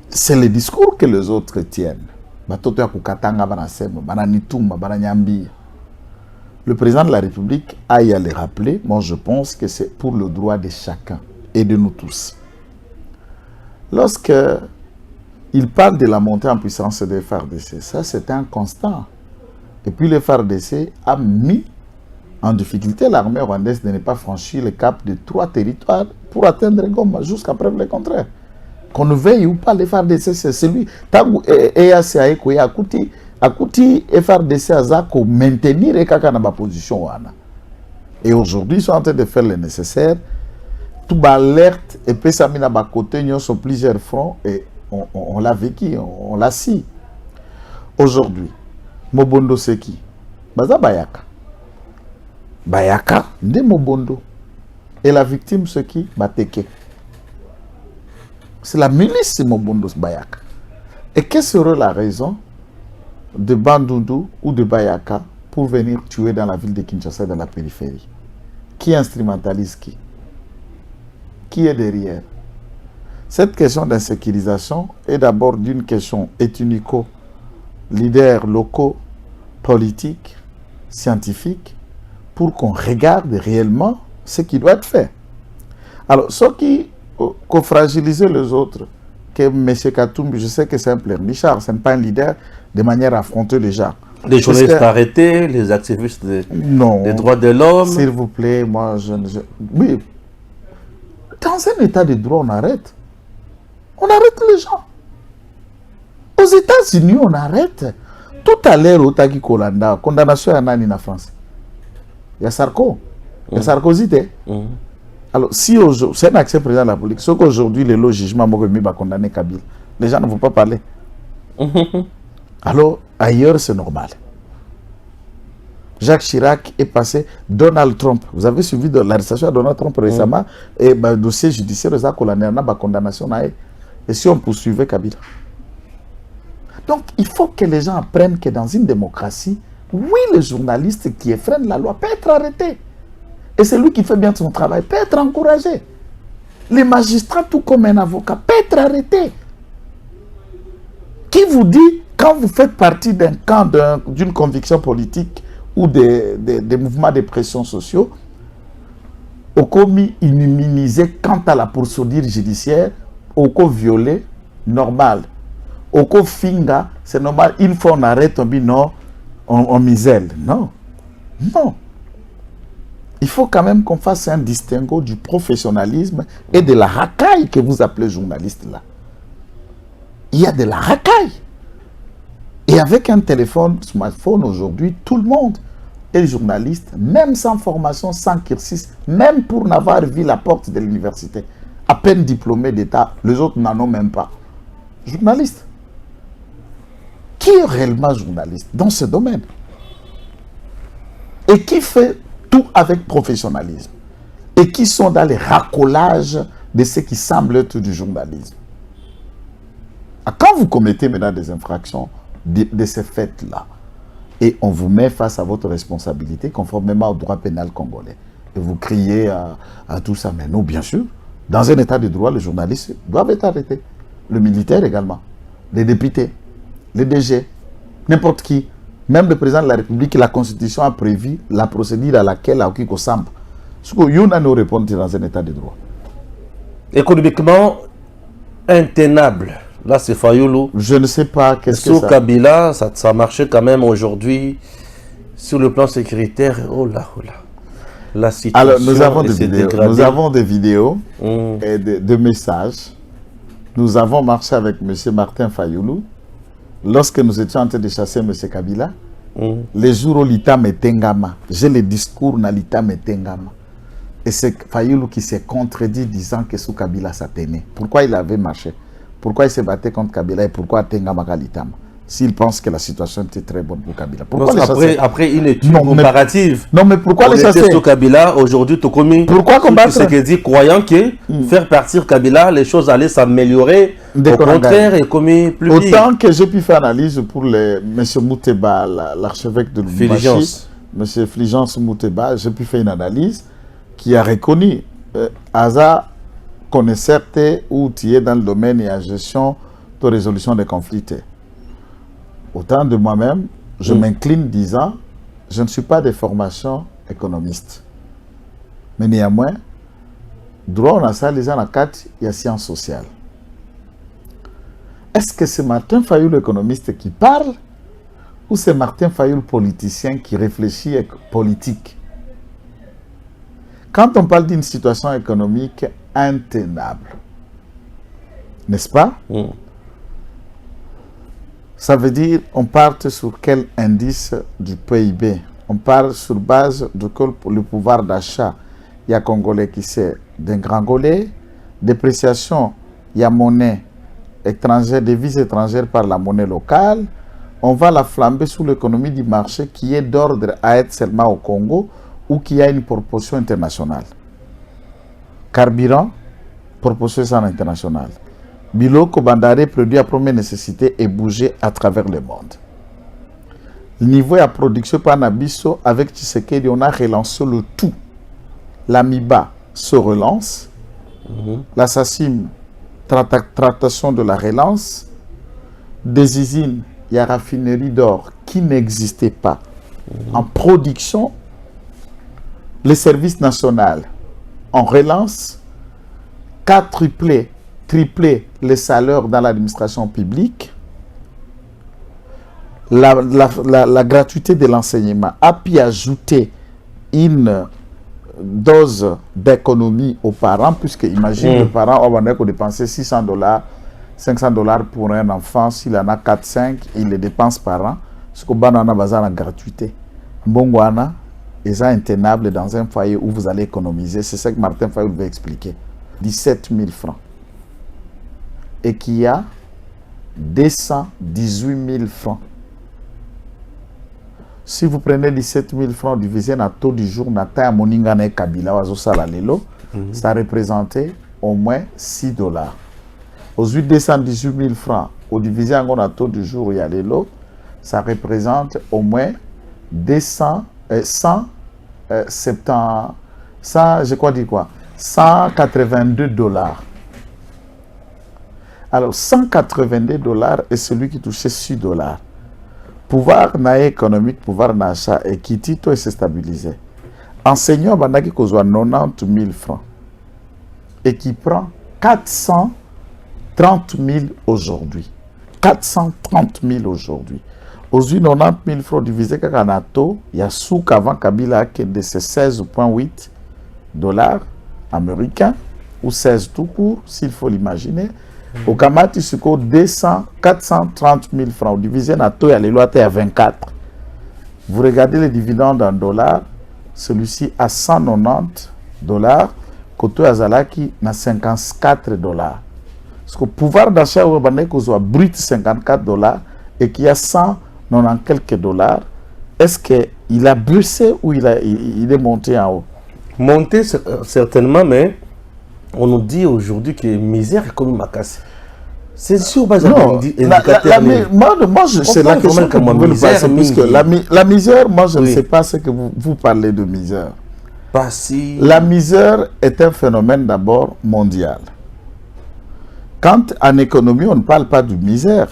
c'est le discours que les autres tiennent. Le président de la République a y à le rappeler. Moi, je pense que c'est pour le droit de chacun et de nous tous. Lorsque il parle de la montée en puissance des FARDC, ça c'est un constant. Et puis le FARDC a mis en difficulté l'armée rwandaise de ne pas franchir le cap de 3 territoires pour atteindre Goma jusqu'à preuve le contraire. Qu'on ne veuille ou pas, le FARDC c'est celui. Tangu EAC a Akuti FARDC a maintenir et kaka na ba position wana. Et aujourd'hui ils sont en train de faire le nécessaire. Tout alerte et puis ça mis na ba côté sur plusieurs fronts et on l'a vécu, on l'a si. Aujourd'hui, Mobondo c'est qui? Baza Bayaka. Bayaka, de Mobondo. Et la victime c'est qui? Bateke. C'est la milice Mobondo Bayaka. Et quelle serait la raison de Bandundu ou de Bayaka pour venir tuer dans la ville de Kinshasa, dans la périphérie? Qui instrumentalise qui? Qui est derrière? Cette question d'insécurisation est d'abord d'une question ethnico, leaders locaux, politiques, scientifiques, pour qu'on regarde réellement ce qui doit être fait. Alors, ceux qui fragiliser les autres, que M. Katumbi, je sais que c'est un pleurnichard, ce n'est pas un leader de manière à affronter les gens. Les journalistes arrêtés, les activistes des droits de l'homme. S'il vous plaît, moi oui. Dans un état de droit, on arrête. On arrête les gens. Aux États-Unis, on arrête. Tout à l'heure, au Taki Kolanda, condamnation à Nani en France. Il y a Sarko. Il y a Sarkozy. Alors, si c'est un accès président de la République, ce qu'aujourd'hui, le jugement va condamner Kabila, les gens ne vont pas parler. Alors, ailleurs, c'est normal. Jacques Chirac est passé, Donald Trump. Vous avez suivi l'arrestation de Donald Trump récemment, et le dossier judiciaire, il y a condamnation. Et si on poursuivait Kabila? Donc, il faut que les gens apprennent que dans une démocratie, oui, le journaliste qui effrène la loi peut être arrêté. Et celui qui fait bien son travail peut être encouragé. Les magistrats, tout comme un avocat, peut être arrêté. Qui vous dit, quand vous faites partie d'un camp, d'une conviction politique ou des mouvements de pression sociaux, au commis immunisé quant à la procédure judiciaire, au co violé, normal. Au co finga, c'est normal, une fois on arrête, on dit non, on misère. Non. Non. Il faut quand même qu'on fasse un distinguo du professionnalisme et de la racaille que vous appelez journaliste là. Il y a de la racaille. Et avec un téléphone, smartphone aujourd'hui, tout le monde est journaliste, même sans formation, sans cursus, même pour n'avoir vu la porte de l'université. À peine diplômé d'État, les autres n'en ont même pas. Journaliste. Qui est réellement journaliste dans ce domaine? Et qui fait tout avec professionnalisme? Et qui sont dans les racolages de ce qui semble être du journalisme? Quand vous commettez maintenant des infractions de ces faits-là, et on vous met face à votre responsabilité conformément au droit pénal congolais, et vous criez à tout ça, mais non, bien sûr, dans un état de droit, les journalistes doivent être arrêtés. Le militaire également, les députés, les DG, n'importe qui, même le président de la République, la Constitution a prévu la procédure à laquelle Aokiko Samba. Ce que Yuna nous répond dans un état de droit. Économiquement intenable. Là, c'est Fayoulou. Je ne sais pas qu'est-ce que ça... Sous Kabila, ça marchait quand même aujourd'hui. Sur le plan sécuritaire, oh là. La situation. Alors, nous avons des vidéos et des messages. Nous avons marché avec M. Martin Fayoulou. Lorsque nous étions en train de chasser M. Kabila, les jours où l'État m'étengama, j'ai le discours dans l'État m'étengama. Et c'est Fayoulou qui s'est contredit disant que sous Kabila ça tenait. Pourquoi il avait marché? Pourquoi il s'est battu contre Kabila et pourquoi Tengama Kalitama? S'il pense que la situation était très bonne pour Kabila. Pourquoi après une étude comparative. Non, mais pourquoi les chasser sur Kabila aujourd'hui, Tokomi? Pourquoi combattre? Ce qui dit, croyant que faire partir Kabila, les choses allaient s'améliorer. Au contraire, et commis plus pire. Autant que j'ai pu faire analyse pour M. Mouteba, l'archevêque de Lubumbashi, M. Fulgence Mouteba, j'ai pu faire une analyse qui a reconnu Aza connaisseur ou tu es dans le domaine et la gestion de résolution des conflits. Autant de moi-même, je m'incline disant, je ne suis pas de formation économiste. Mais néanmoins, droit on a ça, les gens à 4, il y a sciences sociales. Est-ce que c'est Martin Fayoulou économiste qui parle ou c'est Martin Fayoulou politicien qui réfléchit politique? Quand on parle d'une situation économique intenable, n'est-ce pas? Ça veut dire on part sur quel indice du PIB? On part sur base de le pouvoir d'achat. Il y a Congolais qui c'est d'un Grangolais, dépréciation, il y a monnaie étrangère, devises étrangères par la monnaie locale. On va la flamber sous l'économie du marché qui est d'ordre à être seulement au Congo ou qui a une proportion internationale. Carburant, proportion internationale. Biloko Bandare, produit à première nécessité et bouger à travers le monde. Le niveau de production par Nabiso avec Tshisekedi, on a relancé le tout. L'Amiba se relance. La SACIM, tractation de la relance. Des usines, il y a raffinerie d'or qui n'existait pas. En production, les services nationaux en relance, tripler les salaires dans l'administration publique, la gratuité de l'enseignement a pu ajouter une dose d'économie aux parents, puisque imagine le parent va dépenser $600, $500 pour un enfant, s'il en a 4-5, il les dépense par an, ce qu'on a besoin de gratuité. Mbongwana est intenable dans un foyer où vous allez économiser, c'est ça que Martin Fayoulou veut expliquer. 17 000 francs. Et qui a 218 000 francs. Si vous prenez 17 000 francs divisé par le taux du jour, ça représentait au moins $6. Aujourd'hui, 218 000 francs, au divisé par le taux du jour, il y a les lots, ça représente au moins 182 $. Alors, $182 est celui qui touchait $6. pouvoir économique, pouvoir d'achat et qui tito se stabiliser. Enseignant bandaki kozwa 90 000 francs et qui prend 430 000 aujourd'hui. 430 000 aujourd'hui. Aujourd'hui, 90 000 francs divisé par Kanato, il y a souk avant Kabila qui est de 16,8 $ américains ou 16 tout court, s'il faut l'imaginer. Au Kamati, c'est 430 000 francs divisé Nato, il y a les lois à 24. Vous regardez les dividendes en dollars, celui-ci à 190 $, Koto Azalaki à 54 $. Parce que le pouvoir d'achat au Baneko soit brut 54 $ et qu'il y a 190 quelques dollars, est-ce qu'il a baissé ou il est monté en haut? Monté certainement, mais on nous dit aujourd'hui que misère est comme ma casse. C'est sûr, pas non, moi c'est la question que vous voulez passer, puisque la misère, moi je ne sais pas ce que vous parlez de misère. Pas si... La misère est un phénomène d'abord mondial. Quand en économie on ne parle pas de misère,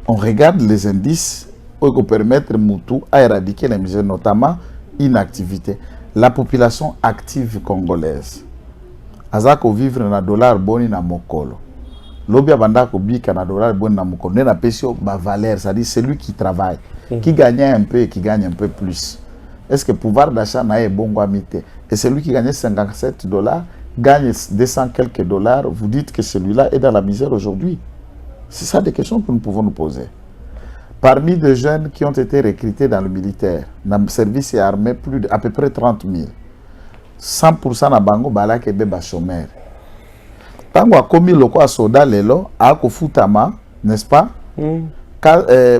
on regarde les indices pour permettre Moutou à éradiquer la misère, notamment inactivité. La population active congolaise, Azako vivre na dollar boni na mokolo. L'obia banda ko bika na dollar boni na mokolo. Na pesio ba valeur, c'est-à-dire celui qui travaille, qui gagne un peu et qui gagne un peu plus. Est-ce que le pouvoir d'achat n'a bon amité? Et celui qui gagnait 57 $ gagne 200 quelques $, vous dites que celui-là est dans la misère aujourd'hui? C'est ça des questions que nous pouvons nous poser. Parmi les jeunes qui ont été recrutés dans le militaire, dans le service et armé, à peu près 30 000. 100% na bango balake beba chômeur. Tango a commis le quoi soda lelo, a kofutama, n'est-ce pas?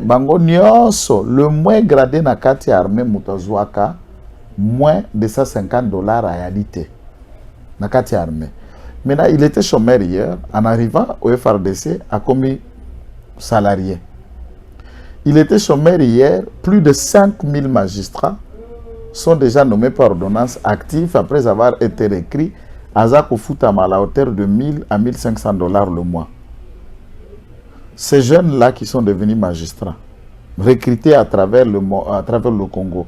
Bango nyonso, le moins gradé na kati armé mutazwaka, moins de 150 $ à réalité. Na kati armé. Maintenant, il était chômeur hier, en arrivant au FRDC, a commis salarié. Il était chômeur hier, plus de 5000 magistrats sont déjà nommés par ordonnance actifs après avoir été réécrits à Zako Futama à la hauteur de 1000 à 1500 $ le mois. Ces jeunes-là qui sont devenus magistrats, recrutés à travers le Congo,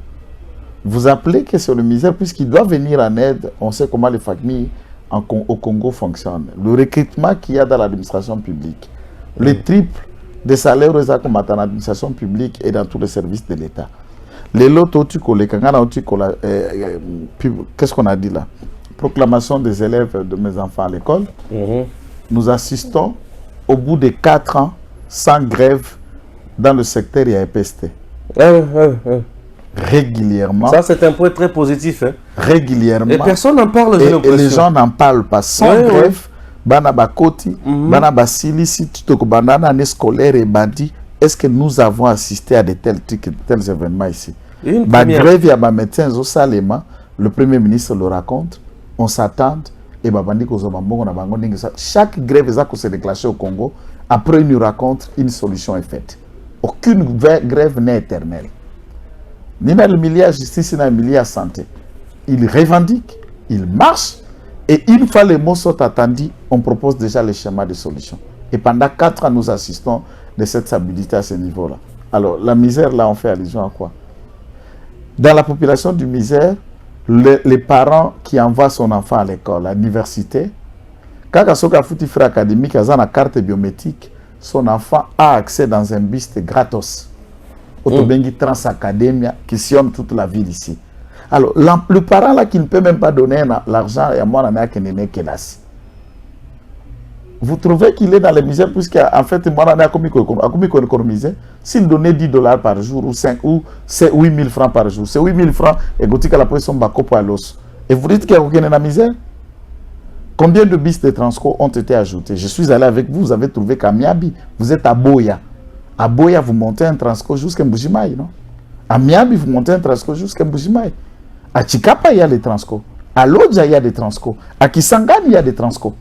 vous appelez que c'est le misère puisqu'ils doivent venir en aide. On sait comment les familles au Congo fonctionnent. Le recrutement qu'il y a dans l'administration publique, les triples des salaires dans l'administration publique et dans tous les services de l'État. Les lots, qu'est-ce qu'on a dit là? Proclamation des élèves de mes enfants à l'école. Nous assistons au bout de 4 ans sans grève dans le secteur IAPST. Régulièrement. Ça, c'est un point très positif. Hein? Régulièrement. Et personne n'en parle. Et les gens n'en parlent pas. Sans grève, bana bakoti, bana basili, si tu te banana année scolaire et bandi, est-ce que nous avons assisté à de tels événements ici? Ba grève, il y a des médecins au Salema, le Premier ministre le raconte, on s'attend, et chaque grève qui s'est déclenchée au Congo, après une rencontre, une solution est faite. Aucune grève n'est éternelle. Ni dans le milieu de justice, ni dans le milieu de la santé. Ils revendiquent, ils marchent, et une fois les mots sont attendus, on propose déjà les schémas de solution. Et pendant 4 ans, nous assistons de cette stabilité à ce niveau-là. Alors, la misère, là, on fait allusion à quoi? Dans la population du misère, les parents qui envoient son enfant à l'école, à l'université, quand il y a un frère académique, il y a une carte biométrique, son enfant a accès dans un bus gratos. Autobengi Transacademia qui sillonne toute la ville ici. Alors, le parent là qui ne peut même pas donner l'argent, et à moi, qui n'est que là. Vous trouvez qu'il est dans les misères, puisqu'en fait, moi, on a combien économisé? S'il donnait 10 $ par jour, ou 5, ou c'est 8 000 francs par jour, c'est 8 000 francs, et vous dites que la position bako pour l'os. Et vous dites qu'il y a aucun dans la misère? Combien de bus de transport ont été ajoutés? Je suis allé avec vous, vous avez trouvé qu'à Miabi, vous êtes à Boya. À Boya, vous montez un transport jusqu'à Mbujimaï, non? À Miabi, vous montez un transport jusqu'à Mbujimaï. À Chikapa, il y a des transports. À Lodja, il y a des transports. À Kisangani, il y a des transports.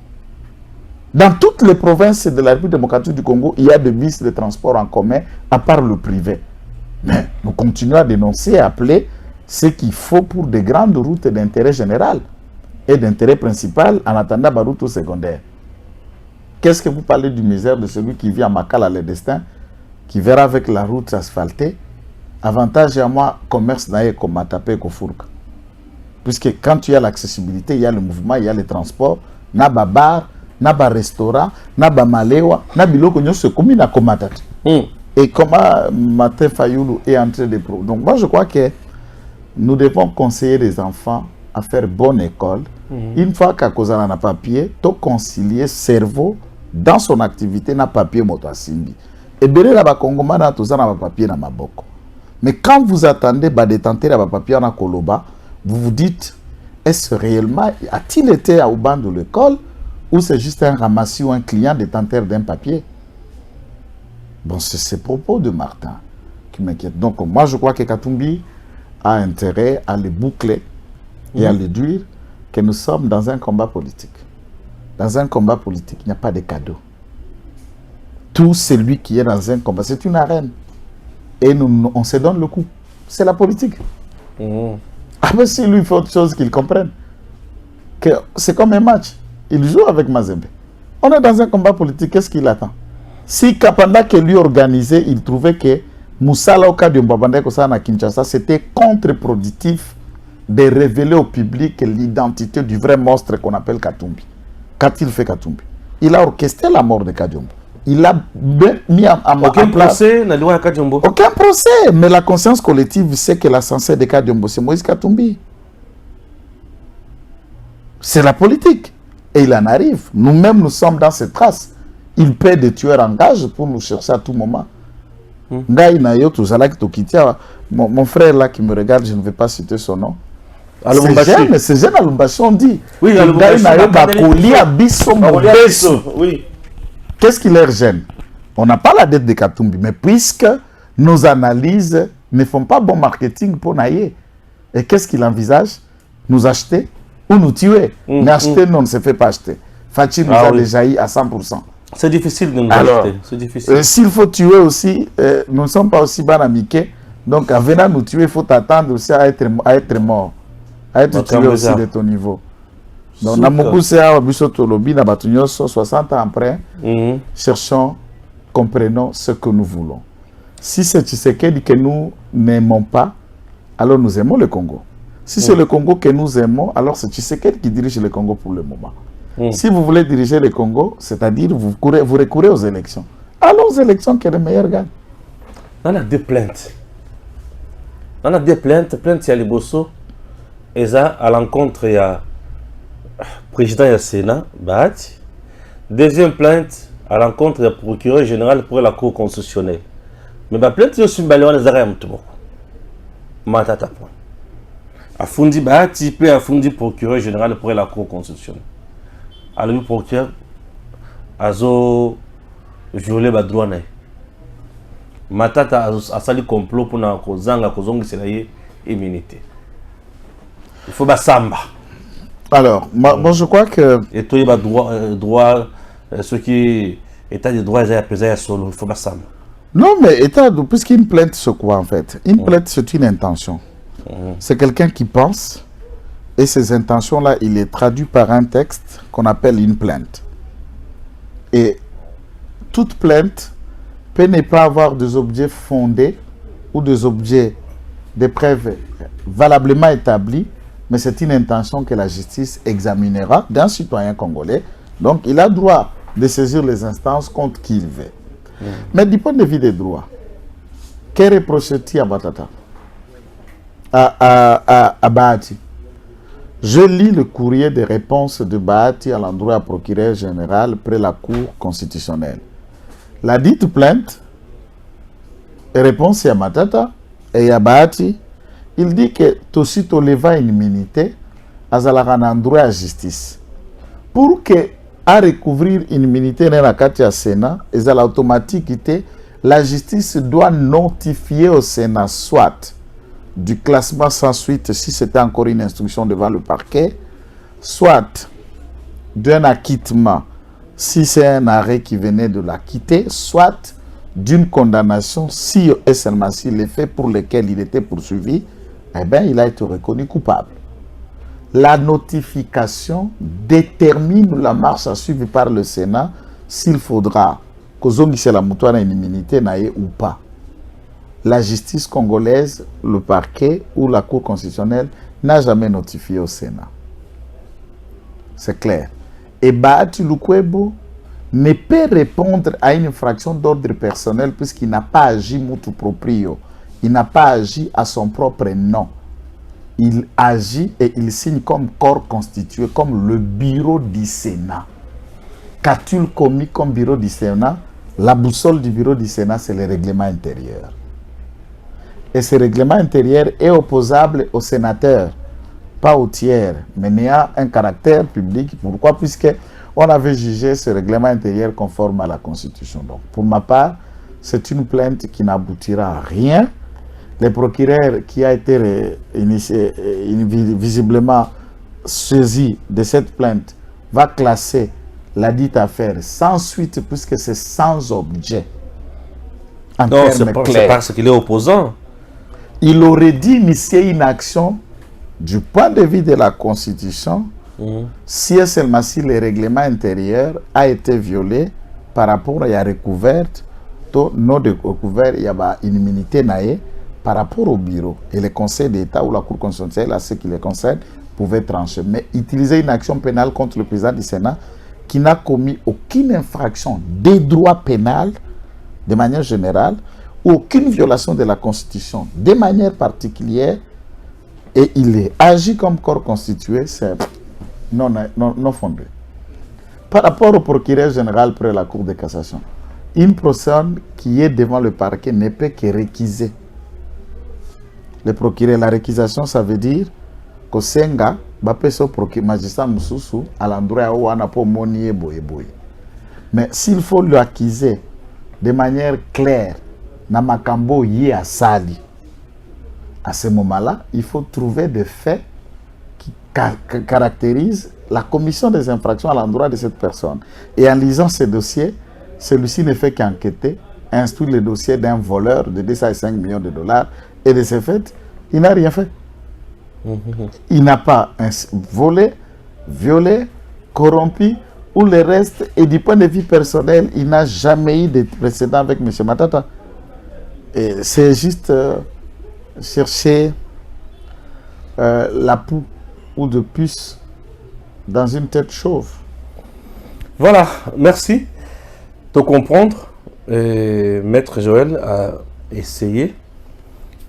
Dans toutes les provinces de la République démocratique du Congo, il y a des bus de transport en commun, à part le privé. Mais nous continuons à dénoncer et à appeler ce qu'il faut pour des grandes routes d'intérêt général et d'intérêt principal en attendant la route secondaire. Qu'est-ce que vous parlez du misère de celui qui vit à Makala, le destin, qui verra avec la route asphaltée avantage à moi, commerce naïe comme Matapé Kofourka. Puisque quand tu as l'accessibilité, il y a le mouvement, il y a les transports, na ba bar, na ba restaurant, na ba malewa, na biloko nyonso komi na komatati. Et comment Martin Fayoulou est en train de... Donc moi je crois que nous devons conseiller les enfants à faire bonne école. Une fois qu'à cause d'un papier, to concilier cerveau dans son activité na papier moto asimbi. Et bien là, Congoma na tous na papier na maboko. Mais quand vous attendez détenter la papier na koloba, vous vous dites, est-ce réellement, a-t-il été au banc de l'école ou c'est juste un ramassis ou un client détenteur d'un papier? Bon, c'est ces propos de Martin qui m'inquiètent. Donc moi je crois que Katumbi a intérêt à les boucler et à le dire que nous sommes dans un combat politique. Dans un combat politique, il n'y a pas de cadeau. Tout celui qui est dans un combat, c'est une arène. Et nous, on se donne le coup. C'est la politique. Ah mais si lui il faut autre chose qu'il comprenne. Que c'est comme un match. Il joue avec Mazembe. On est dans un combat politique, qu'est-ce qu'il attend? Si Kapanda que lui organisait, il trouvait que Moussala au cas de Mbabanda Kosana Kinshasa, c'était contre-productif de révéler au public l'identité du vrai monstre qu'on appelle Katumbi. Qu'a-t-il fait Katumbi? Il a orchestré la mort de Kadiombo. Il a mis aucun procès n'a droit à Kadiombo. Aucun procès, mais la conscience collective sait que l'ascenseur de Kadiombo, c'est Moïse Katumbi. C'est la politique. Et il en arrive. Nous-mêmes, nous sommes dans cette trace. Il paie des tueurs en gage pour nous chercher à tout moment. Mon frère là qui me regarde, je ne vais pas citer son nom. Ces jeunes à Lumbashi ont dit oui, qu'est-ce qui leur gêne? On n'a pas la dette de Katumbi, mais puisque nos analyses ne font pas bon marketing pour Naye, et qu'est-ce qu'il envisage? Nous acheter ou nous tuer? Mais acheter, non, on ne se fait pas acheter. Fatih nous a déjà eu à 100%. C'est difficile de nous acheter. C'est difficile. S'il faut tuer aussi, nous ne sommes pas aussi banamiqués. Donc, en venant nous tuer, il faut t'attendre aussi à être mort. À être tué aussi de ton niveau. Donc, Namoku Sea, Bissoto Lobi, Nabatunyoso, 60 ans après, cherchons, comprenons ce que nous voulons. Si c'est Tshisekedi que nous n'aimons pas, alors nous aimons le Congo. Si c'est le Congo que nous aimons, alors c'est Tshisekedi qui dirige le Congo pour le moment. Si vous voulez diriger le Congo, c'est-à-dire vous recourez aux élections. Allons aux élections, que le meilleur gagne. On a deux plaintes. On a deux plaintes. Plainte, il y a les Bosso. Et ça, à l'encontre, il y a le président du Sénat, Bahati. Deuxième plainte, à l'encontre du procureur général pour la Cour constitutionnelle. Mais la plainte, c'est une baléone des arènes. Matata point. Afundi Bahati, puis Afundi procureur général pour la Cour constitutionnelle. Alors, le procureur a violé le droit. Matata a sali complot pour na kozanga kozongisa immunité. Il faut samba. Alors, moi je crois que et toi il y a droit ce qui état de droit est pesé solo, il faut samba. Non mais état puisqu'une plainte c'est quoi en fait? Une plainte c'est une intention. C'est quelqu'un qui pense et ces intentions là, il est traduit par un texte qu'on appelle une plainte. Et toute plainte peut ne pas avoir des objets fondés ou des objets, des preuves valablement établis, mais c'est une intention que la justice examinera d'un citoyen congolais. Donc, il a droit de saisir les instances contre qui il veut. Mais du point de vue des droits, que reproche-t-il à Batata? À Bahati? Je lis le courrier de réponse de Bahati à l'endroit procureur général près la Cour constitutionnelle. La dite plainte, réponse à Matata et à Bahati, il dit que Tosito leva une immunité à un endroit à justice. Pour que à recouvrir une immunité dans la carte Sénat, et à l'automaticité, la justice doit notifier au Sénat soit du classement sans suite si c'était encore une instruction devant le parquet, soit d'un acquittement si c'est un arrêt qui venait de l'acquitter, soit d'une condamnation si et seulement si les faits pour lesquels il était poursuivi, eh bien, il a été reconnu coupable. La notification détermine la marche à suivre par le Sénat s'il faudra que la moutoire une immunité ou pas. la justice congolaise, le parquet ou la Cour constitutionnelle n'a jamais notifié au Sénat. C'est clair. Et Bahati Lukwebo ne peut répondre à une infraction d'ordre personnel puisqu'il n'a pas agi mutu proprio. Il n'a pas agi à son propre nom. Il agit et il signe comme corps constitué, comme le bureau du Sénat. Qu'a-t-il commis comme bureau du Sénat? La boussole du bureau du Sénat, c'est le règlement intérieur. Et ce règlement intérieur est opposable aux sénateurs, pas aux tiers, mais il a un caractère public. Pourquoi? Puisque on avait jugé ce règlement intérieur conforme à la Constitution. Donc, pour ma part, c'est une plainte qui n'aboutira à rien. Le procureur qui a été visiblement saisi de cette plainte va classer la dite affaire sans suite puisque c'est sans objet. Non, c'est parce qu'il est opposant. Il aurait dû initier une action du point de vue de la Constitution si et seulement si le règlement intérieur a été violé par rapport à la recouverte, non de recouvert, il y a une immunité naée par rapport au bureau. Et le Conseil d'État ou la Cour constitutionnelle, à ce qui les concerne, pouvait trancher. Mais utiliser une action pénale contre le président du Sénat qui n'a commis aucune infraction des droits pénals de manière générale, ou aucune violation de la Constitution de manière particulière, et il est agi comme corps constitué, c'est non fondé. Par rapport au procureur général près la Cour de cassation, une personne qui est devant le parquet ne peut que réquiser. Le procureur, la réquisition, ça veut dire que Senga va passer au magistrat Moussoussou à l'endroit où on a pas monier boye. Mais s'il faut l'accuser de manière claire, Namakambo y a sali. À ce moment-là, il faut trouver des faits qui caractérisent la commission des infractions à l'endroit de cette personne. Et en lisant ce dossier, celui-ci ne fait qu'enquêter, instruire le dossier d'un voleur de 205 millions de dollars, et de ce fait, il n'a rien fait. Il n'a pas volé, violé, corrompu, ou le reste, et du point de vue personnel, il n'a jamais eu de précédent avec M. Matata. Et c'est juste chercher la poux ou de puce dans une tête chauve. Voilà, merci de comprendre. Maître Joël a essayé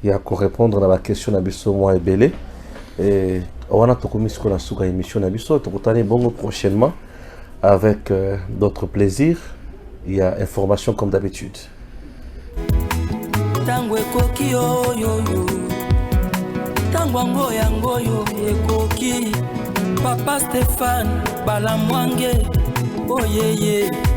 et à répondre à la question d'Abisso moi et Belé. Et on a commis ce qu'on a sous l'émission d'Abisso. Bon prochainement avec d'autres plaisirs. Il y a information comme d'habitude. Tango ekoki oyoyo tango ngoyo ekoki Papa Stéphane Balamwange oyeye